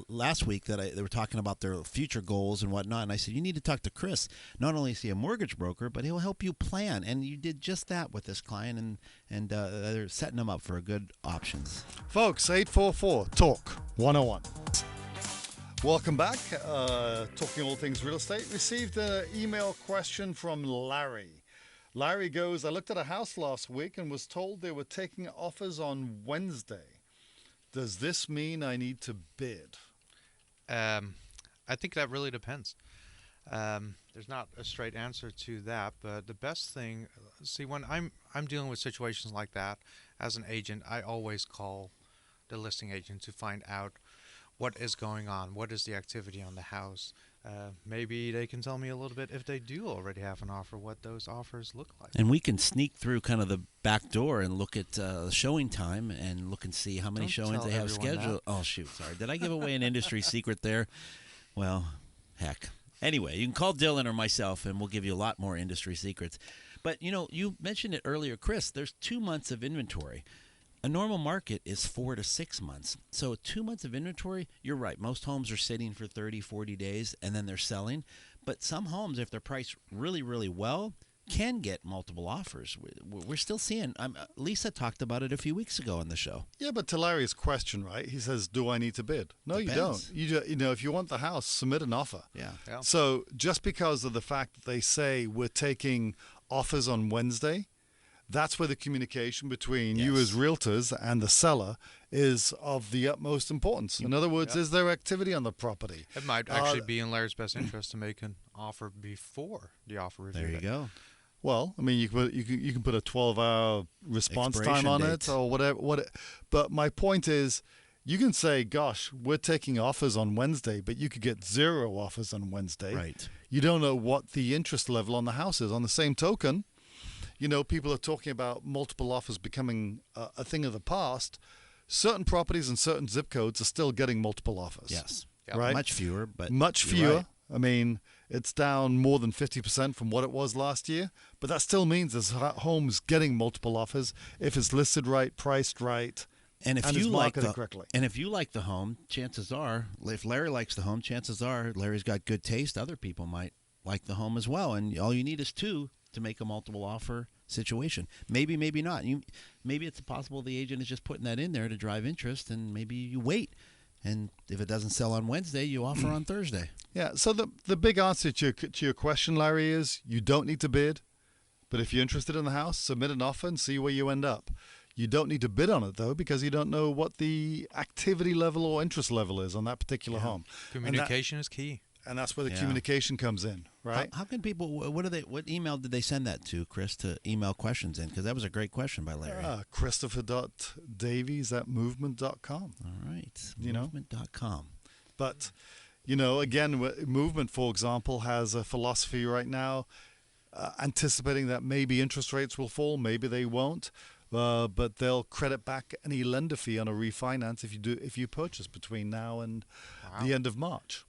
last week they were talking about their future goals and whatnot, and I said, you need to talk to Chris. Not only is he a mortgage broker, but he'll help you plan. And you did just that with this client, and they're setting them up for good options. Folks, 844-TALK 101. Welcome back. Talking all things real estate. Received an email question from Larry. Larry goes, I looked at a house last week and was told they were taking offers on Wednesday. Does this mean I need to bid? I think that really depends. There's not a straight answer to that, but the best thing, when I'm dealing with situations like that as an agent, I always call the listing agent to find out what is going on, what is the activity on the house. Maybe they can tell me a little bit, if they do already have an offer, what those offers look like. And we can sneak through kind of the back door and look at showing time and look and see how many showings they have scheduled. Oh, shoot, sorry. Did I give away an industry secret there? Well, heck. Anyway, you can call Dylan or myself, and we'll give you a lot more industry secrets. But, you mentioned it earlier, Chris, there's 2 months of inventory. A normal market is 4 to 6 months. So 2 months of inventory, you're right. Most homes are sitting for 30, 40 days, and then they're selling. But some homes, if they're priced really, really well, can get multiple offers. We're still seeing. Lisa talked about it a few weeks ago on the show. Yeah, but to Larry's question, right? He says, do I need to bid? No, Depends. you don't. If you want the house, submit an offer. Yeah. So just because of the fact that they say we're taking offers on Wednesday, that's where the communication between you as realtors and the seller is of the utmost importance. In other words, is there activity on the property? It might actually be in Larry's best interest to make an offer before the offer review. There you go. Well, I mean, you can put a 12-hour response time Expiration on date. it or whatever. But my point is, you can say, gosh, we're taking offers on Wednesday, but you could get 0 offers on Wednesday. Right. You don't know what the interest level on the house is. On the same token, people are talking about multiple offers becoming a thing of the past. Certain properties and certain zip codes are still getting multiple offers. Yes. Yep. Right? Much fewer, but Much you're fewer. right. I mean, It's down more than 50% from what it was last year, but that still means this home's getting multiple offers if it's listed right, priced right, And if and you it's like marketed the correctly. and if you like the home, chances are, if Larry likes the home, chances are Larry's got good taste. Other people might like the home as well, and all you need is two to make a multiple offer situation. Maybe, maybe not. Maybe it's possible the agent is just putting that in there to drive interest, and maybe you wait. And if it doesn't sell on Wednesday, you offer on Thursday. Yeah, so the big answer to your question, Larry, is you don't need to bid, but if you're interested in the house, submit an offer and see where you end up. You don't need to bid on it, though, because you don't know what the activity level or interest level is on that particular home. Communication is key. And that's where the Yeah. communication comes in, right? How can people? What email did they send that to, Chris? To email questions in, because that was a great question by Larry. Christopher.davies@movement.com. All right, You know? movement.com. But, again, Movement, for example, has a philosophy right now anticipating that maybe interest rates will fall, maybe they won't, but they'll credit back any lender fee on a refinance if you purchase between now and the end of March.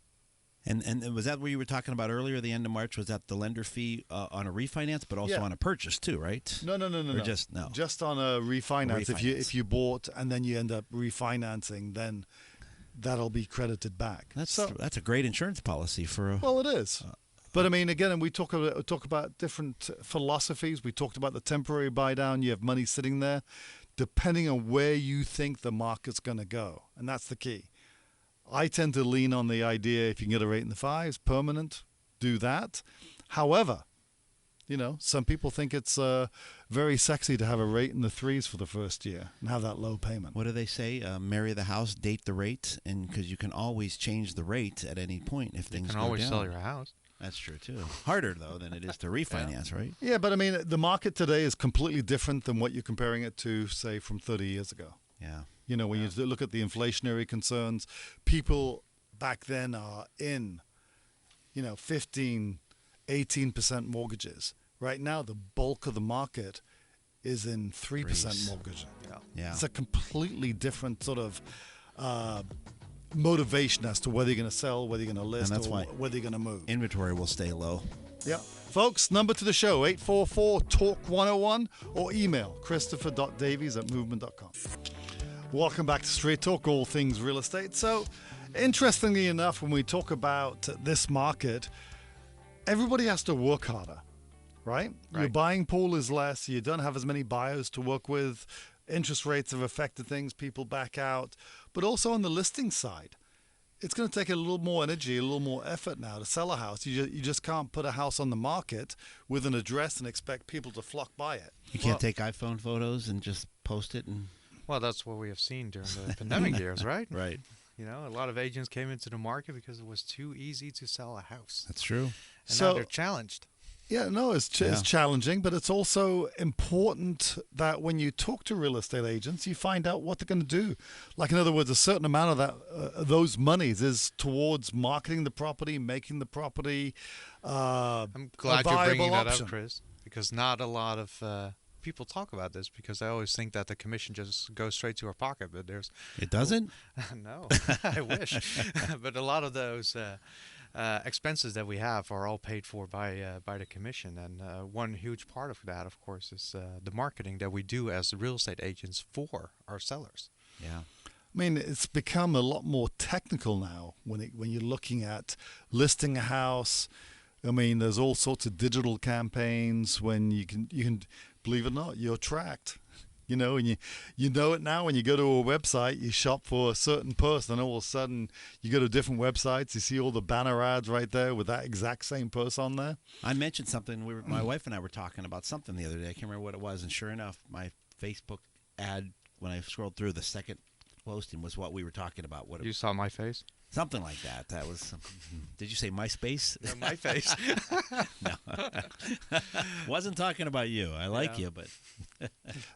And was that what you were talking about earlier? The end of March, was that the lender fee on a refinance, but also Yeah. on a purchase too, right? No. Or just no. Just on a refinance. Refinance. If you bought and then you end up refinancing, then that'll be credited back. That's a great insurance policy for a. Well, it is. But I mean, again, and we talk about different philosophies. We talked about the temporary buy down. You have money sitting there, depending on where you think the market's going to go, and that's the key. I tend to lean on the idea if you can get a rate in the fives, permanent, do that. However, some people think it's very sexy to have a rate in the threes for the first year and have that low payment. What do they say? Marry the house, date the rate, and because you can always change the rate at any point if things You can go always down. sell your house. That's true too. Harder though than it is to refinance, right? Yeah, but I mean, the market today is completely different than what you're comparing it to, say, from 30 years ago. Yeah. When you look at the inflationary concerns, people back then are in, 15, 18% mortgages. Right now, the bulk of the market is in 3% Threes. mortgage. Yeah. It's a completely different sort of motivation as to whether you're going to sell, whether you're going to list, that's or why whether you're going to move. Inventory will stay low. Yeah. Folks, number to the show, 844-TALK-101, or email christopher.davies@movement.com. Welcome back to Straight Talk, all things real estate. So, interestingly enough, when we talk about this market, everybody has to work harder, right? Your buying pool is less. You don't have as many buyers to work with. Interest rates have affected things. People back out. But also on the listing side, it's going to take a little more energy, a little more effort now to sell a house. You just can't put a house on the market with an address and expect people to flock by it. You can't take iPhone photos and just post it and. Well, that's what we have seen during the pandemic years, right? Right. A lot of agents came into the market because it was too easy to sell a house. That's true. And now they're challenged. Yeah, no, it's challenging, but it's also important that when you talk to real estate agents, you find out what they're going to do. Like, in other words, a certain amount of those monies is towards marketing the property, making the property I'm glad a you're bringing viable that option. up, Chris, because not a lot of people talk about this because I always think that the commission just goes straight to our pocket, but there's It doesn't? no, I wish. But a lot of those expenses that we have are all paid for by the commission, and one huge part of that, of course, is the marketing that we do as real estate agents for our sellers. Yeah. I mean, it's become a lot more technical now when you're looking at listing a house. I mean, there's all sorts of digital campaigns when you can believe it or not, you're tracked. And you know it now when you go to a website, you shop for a certain person, and all of a sudden you go to different websites, you see all the banner ads right there with that exact same person on there. I mentioned something. My wife and I were talking about something the other day. I can't remember what it was, and sure enough, my Facebook ad, when I scrolled through, the second posting was what we were talking about. You saw my face? Something like that. That was. Did you say MySpace? Yeah, my face. No, wasn't talking about you. I like you, but.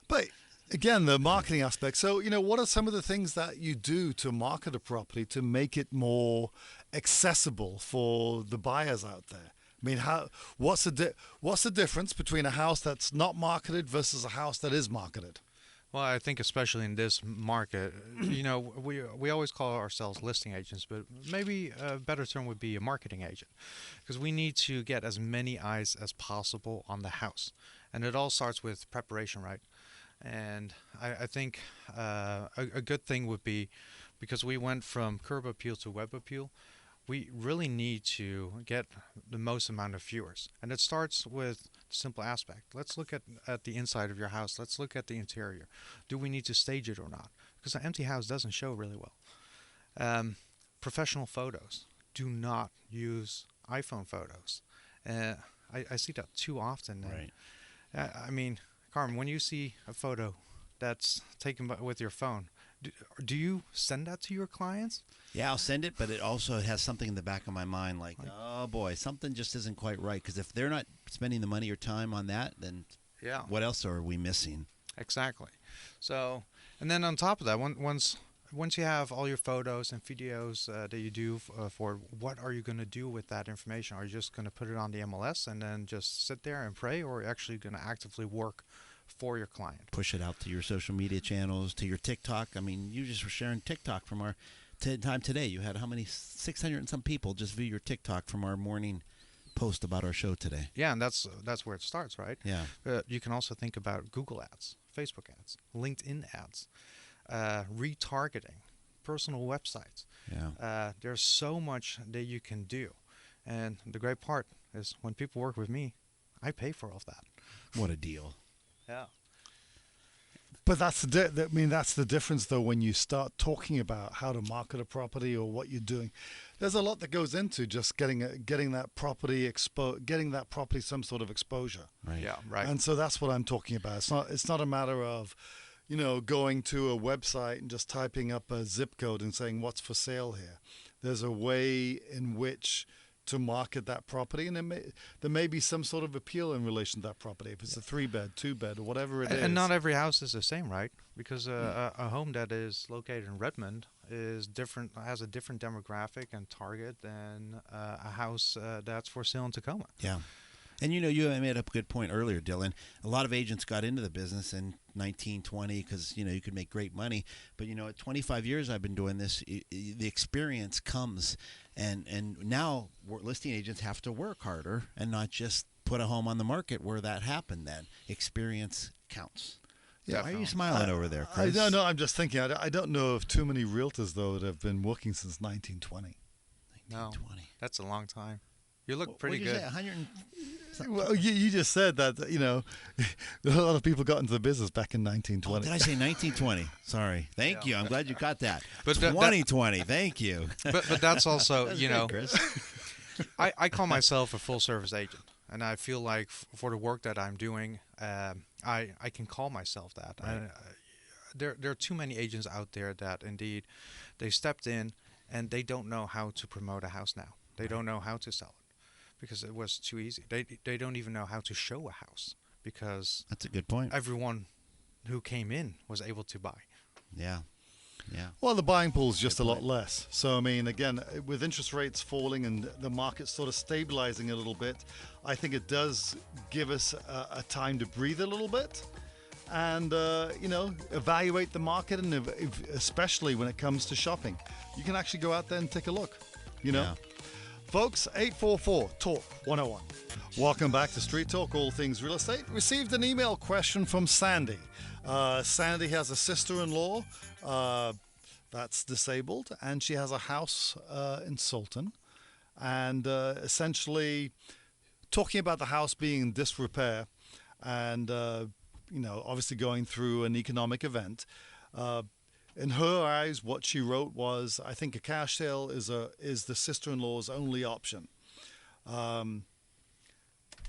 But again, the marketing aspect. So, what are some of the things that you do to market a property to make it more accessible for the buyers out there? I mean, what's the difference between a house that's not marketed versus a house that is marketed? Well, I think especially in this market, we always call ourselves listing agents, but maybe a better term would be a marketing agent, because we need to get as many eyes as possible on the house, and it all starts with preparation, right? And I think a good thing would be, because we went from curb appeal to web appeal, we really need to get the most amount of viewers. And it starts with the simple aspect. Let's look at the inside of your house. Let's look at the interior. Do we need to stage it or not? Because an empty house doesn't show really well. Professional photos. Do not use iPhone photos. I see that too often. Right. I mean, Carmen, when you see a photo that's taken with your phone, do you send that to your clients? Yeah, I'll send it, but it also has something in the back of my mind like, oh boy, something just isn't quite right. Because if they're not spending the money or time on that, then Yeah, what else are we missing? exactly. So, and then on top of that, once you have all your photos and videos that you do for, what are you going to do with that information? Are you just going to put it on the MLS and then just sit there and pray, or are you actually going to actively work for your client? Push it out to your social media channels, to your TikTok. I mean, you just were sharing TikTok from our time today. You had how many? 600 and some people just view your TikTok from our morning post about our show today. Yeah, and that's where it starts, right? Yeah. You can also think about Google ads, Facebook ads, LinkedIn ads, retargeting, personal websites. Yeah. There's so much that you can do. And the great part is, when people work with me, I pay for all of that. What a deal. Yeah. But that's that's the difference, though, when you start talking about how to market a property or what you're doing. There's a lot that goes into just getting that property getting that property some sort of exposure. Right. Yeah, right. And so that's what I'm talking about. It's not a matter of, going to a website and just typing up a zip code and saying what's for sale here. There's a way in which to market that property, and there may be some sort of appeal in relation to that property, if it's a 3-bed, 2-bed, or whatever it is. And not every house is the same, right? Because a home that is located in Redmond is different, has a different demographic and target than a house that's for sale in Tacoma. Yeah. And you made up a good point earlier, Dylan. A lot of agents got into the business in 1920 because you could make great money. But at 25 years I've been doing this, the experience comes, and now listing agents have to work harder and not just put a home on the market where that happened. Then experience counts. Yeah. Why are you smiling over there, I Chris? don't know. I'm just thinking. I don't know of too many realtors, though, that have been working since 1920. No, 1920. that's a long time. You look What pretty did you good. say, 100? Well, you just said that, a lot of people got into the business back in 1920. Oh, did I say 1920? Sorry. Thank you. I'm glad you caught that. But that- 2020. Thank you. But that's also, That's good, Chris. I call myself a full service agent, and I feel like for the work that I'm doing, I can call myself that. Right. There are too many agents out there that indeed they stepped in and they don't know how to promote a house now. They don't know how to sell it because it was too easy. They don't even know how to show a house because That's a good point. everyone who came in was able to buy. Yeah. Yeah. Well, the buying pool is just a lot less. So, again, with interest rates falling and the market sort of stabilizing a little bit, I think it does give us a time to breathe a little bit and, evaluate the market, and especially when it comes to shopping. You can actually go out there and take a look, Yeah. Folks, 844-TALK-101. Welcome back to Street Talk, all things real estate. Received an email question from Sandy. Sandy has a sister-in-law that's disabled, and she has a house in Sultan. And essentially talking about the house being in disrepair and, obviously going through an economic event. In her eyes, what she wrote was, I think a cash sale is the sister-in-law's only option.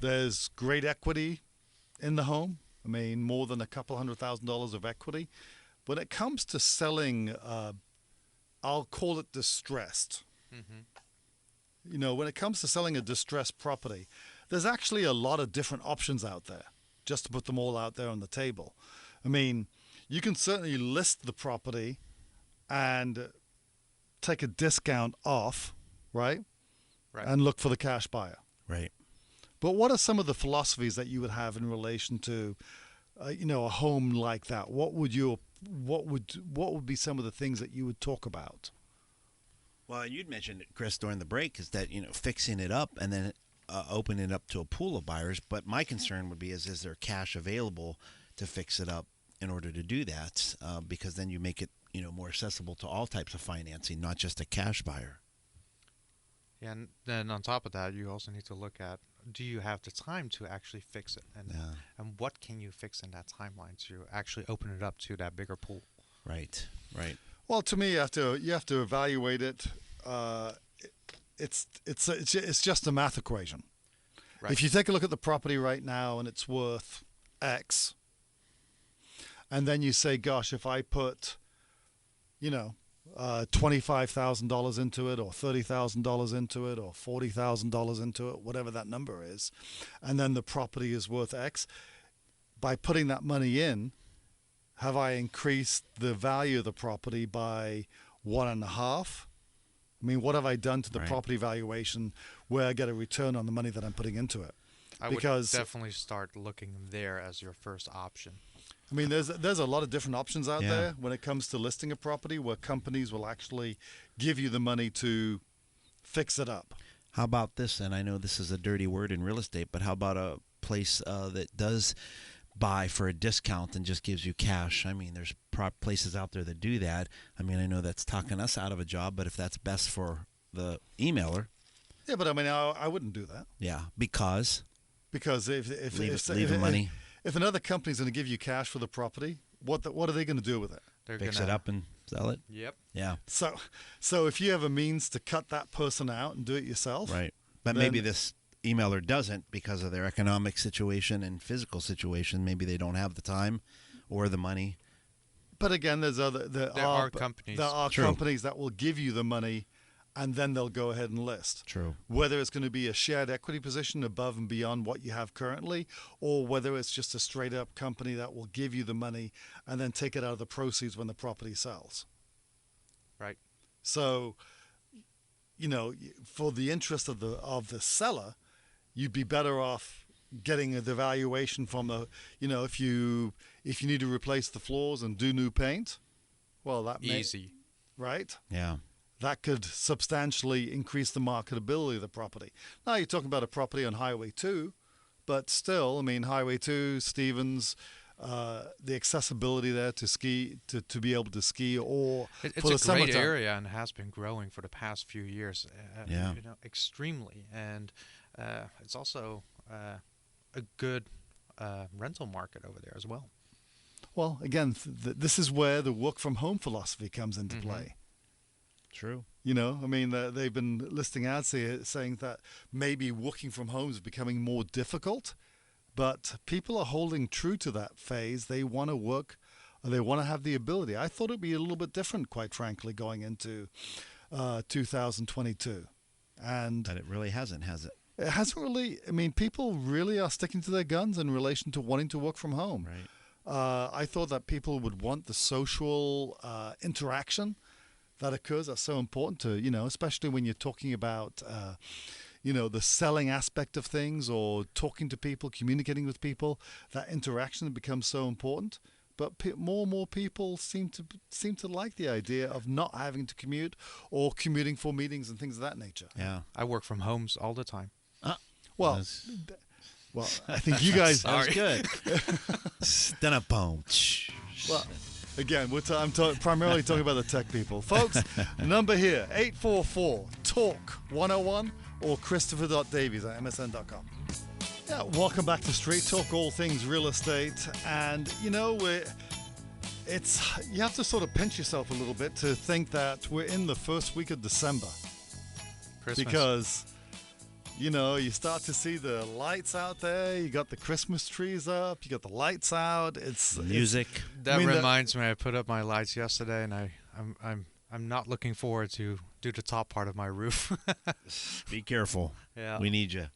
There's great equity in the home. More than a couple $100,000 of equity. When it comes to selling, I'll call it distressed. Mm-hmm. When it comes to selling a distressed property, there's actually a lot of different options out there, just to put them all out there on the table. You can certainly list the property and take a discount off, right? Right. And look for the cash buyer. Right. But what are some of the philosophies that you would have in relation to a home like that, what would be some of the things that you would talk about? Well, you'd mentioned it, Chris, during the break, is that fixing it up and then opening it up to a pool of buyers. But my concern would be is there cash available to fix it up in order to do that? Because then you make it more accessible to all types of financing, not just a cash buyer. Yeah, and then on top of that, you also need to look at, do you have the time to actually fix it? And what can you fix in that timeline to actually open it up to that bigger pool? Right. Well, to me, you have to evaluate it. It's just a math equation. Right. If you take a look at the property right now and it's worth X, and then you say, gosh, if I put, $25,000 into it, or $30,000 into it, or $40,000 into it, whatever that number is, and then the property is worth X, by putting that money in, have I increased the value of the property by 1.5? I mean, what have I done to the property valuation where I get a return on the money that I'm putting into it? I would definitely start looking there as your first option. I mean, there's a lot of different options out there when it comes to listing a property, where companies will actually give you the money to fix it up. How about this? And I know this is a dirty word in real estate, but how about a place that does buy for a discount and just gives you cash? I mean, there's places out there that do that. I mean, I know that's talking us out of a job, but if that's best for the emailer. Yeah, but I mean, I wouldn't do that. Yeah, because if money. If another company's going to give you cash for the property, what are they going to do with it? They're Fix it up and sell it. Yep. Yeah. So if you have a means to cut that person out and do it yourself, right? But maybe this emailer doesn't because of their economic situation and physical situation. Maybe they don't have the time or the money. But again, there are companies. There are companies that will give you the money, and then they'll go ahead and list. True. Whether it's going to be a shared equity position above and beyond what you have currently, or whether it's just a straight up company that will give you the money and then take it out of the proceeds when the property sells. Right. So, for the interest of the seller, you'd be better off getting the valuation from the, if you need to replace the floors and do new paint, well, easy. Right? Yeah. That could substantially increase the marketability of the property. Now you're talking about a property on Highway 2, but still, I mean, Highway 2, Stevens, the accessibility there to ski, to be able to ski, or it's for the a summertime. great area and has been growing for the past few years. Extremely, and it's also a good rental market over there as well. Well, again, this is where the work from home philosophy comes into play. True. I mean, they've been listing ads saying that maybe working from home is becoming more difficult, but people are holding true to that phase. They want to work, or they want to have the ability. I thought it'd be a little bit different, quite frankly, going into 2022. But it really hasn't, has it? It hasn't really. I mean, people really are sticking to their guns in relation to wanting to work from home. Right. I thought that people would want the social interaction that occurs. That's so important to, especially when you're talking about, the selling aspect of things, or talking to people, communicating with people. That interaction becomes so important. But more and more people seem to like the idea of not having to commute, or commuting for meetings and things of that nature. Yeah. I work from homes all the time. Well, I think you guys. That was good. Then a boom. Well, again, I'm primarily talking about the tech people. Folks, number here, 844-TALK-101 or Christopher.Davies@msn.com. Yeah, welcome back to Straight Talk, all things real estate. And, you have to sort of pinch yourself a little bit to think that we're in the first week of December. Christmas. Because, you start to see the lights out there. You got the Christmas trees up. You got the lights out. It's music. That reminds me. I put up my lights yesterday, and I'm not looking forward to do the top part of my roof. Be careful. Yeah. We need you.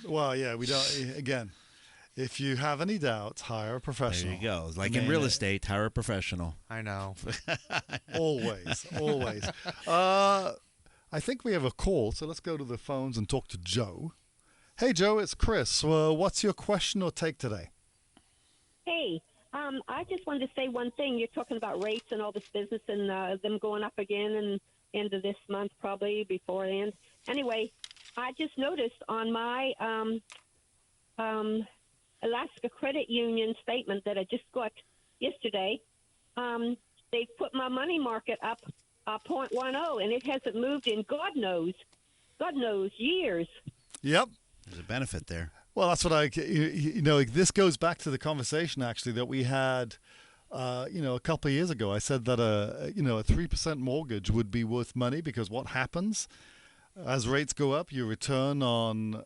Well, yeah, we don't. Again, if you have any doubts, hire a professional. There you go. Like in real estate, hire a professional. I know. Always. I think we have a call, so let's go to the phones and talk to Joe. Hey, Joe, it's Chris. What's your question or take today? Hey, I just wanted to say one thing. You're talking about rates and all this business and them going up again and end of this month, probably before it ends. Anyway, I just noticed on my Alaska Credit Union statement that I just got yesterday, they put my money market up 0.10, and it hasn't moved in God knows years. Yep. There's a benefit there. Well, that's what this goes back to the conversation actually that we had, a couple of years ago. I said that a 3% mortgage would be worth money because what happens as rates go up, your return on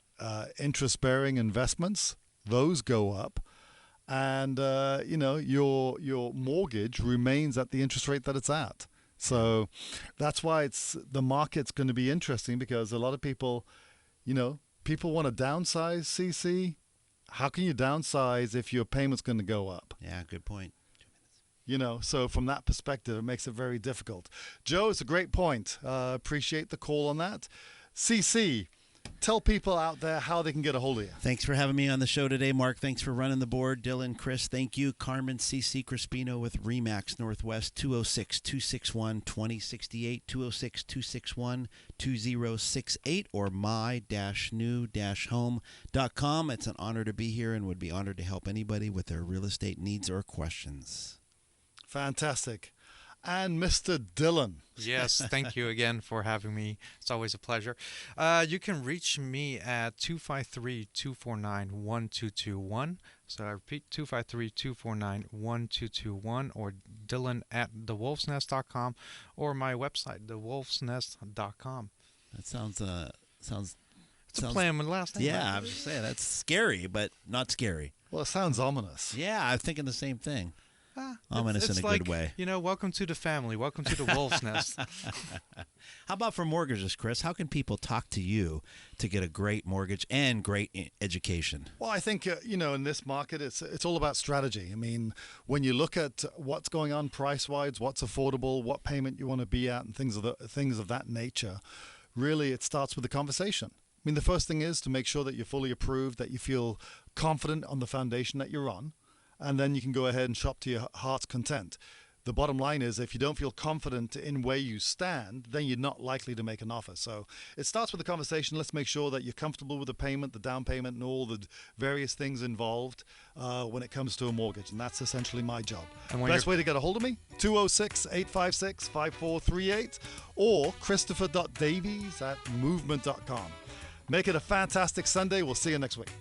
interest-bearing investments, those go up, and your mortgage remains at the interest rate that it's at. So that's why the market's going to be interesting because a lot of people, people want to downsize, CC. How can you downsize if your payment's going to go up? Yeah, good point. So from that perspective, it makes it very difficult. Joe, it's a great point. Appreciate the call on that. CC, tell people out there how they can get a hold of you. Thanks for having me on the show today, Mark. Thanks for running the board. Dylan, Chris, thank you. Carmen CC Crispino with RE/MAX Northwest, 206-261-2068, 206-261-2068, or my-new-home.com. It's an honor to be here and would be honored to help anybody with their real estate needs or questions. Fantastic. And Mr. Dylan. Yes, thank you again for having me. It's always a pleasure. You can reach me at 253-249-1221. So I repeat, 253-249-1221, or Dylan at thewolfsnest.com, or my website, thewolfsnest.com. That sounds It's a play on my last name. Yeah, I was just saying that's scary, but not scary. Well, it sounds ominous. Yeah, I'm thinking the same thing. Ominous it's in a like, good way. Welcome to the family. Welcome to the Wolf's Nest. How about for mortgages, Chris? How can people talk to you to get a great mortgage and great education? Well, I think, in this market, it's all about strategy. I mean, when you look at what's going on price-wise, what's affordable, what payment you want to be at, and things of that nature, really it starts with the conversation. I mean, the first thing is to make sure that you're fully approved, that you feel confident on the foundation that you're on, and then you can go ahead and shop to your heart's content. The bottom line is if you don't feel confident in where you stand, then you're not likely to make an offer. So it starts with the conversation. Let's make sure that you're comfortable with the payment, the down payment, and all the various things involved when it comes to a mortgage. And that's essentially my job. Best way to get a hold of me, 206-856-5438 or christopher.davies@movement.com. Make it a fantastic Sunday. We'll see you next week.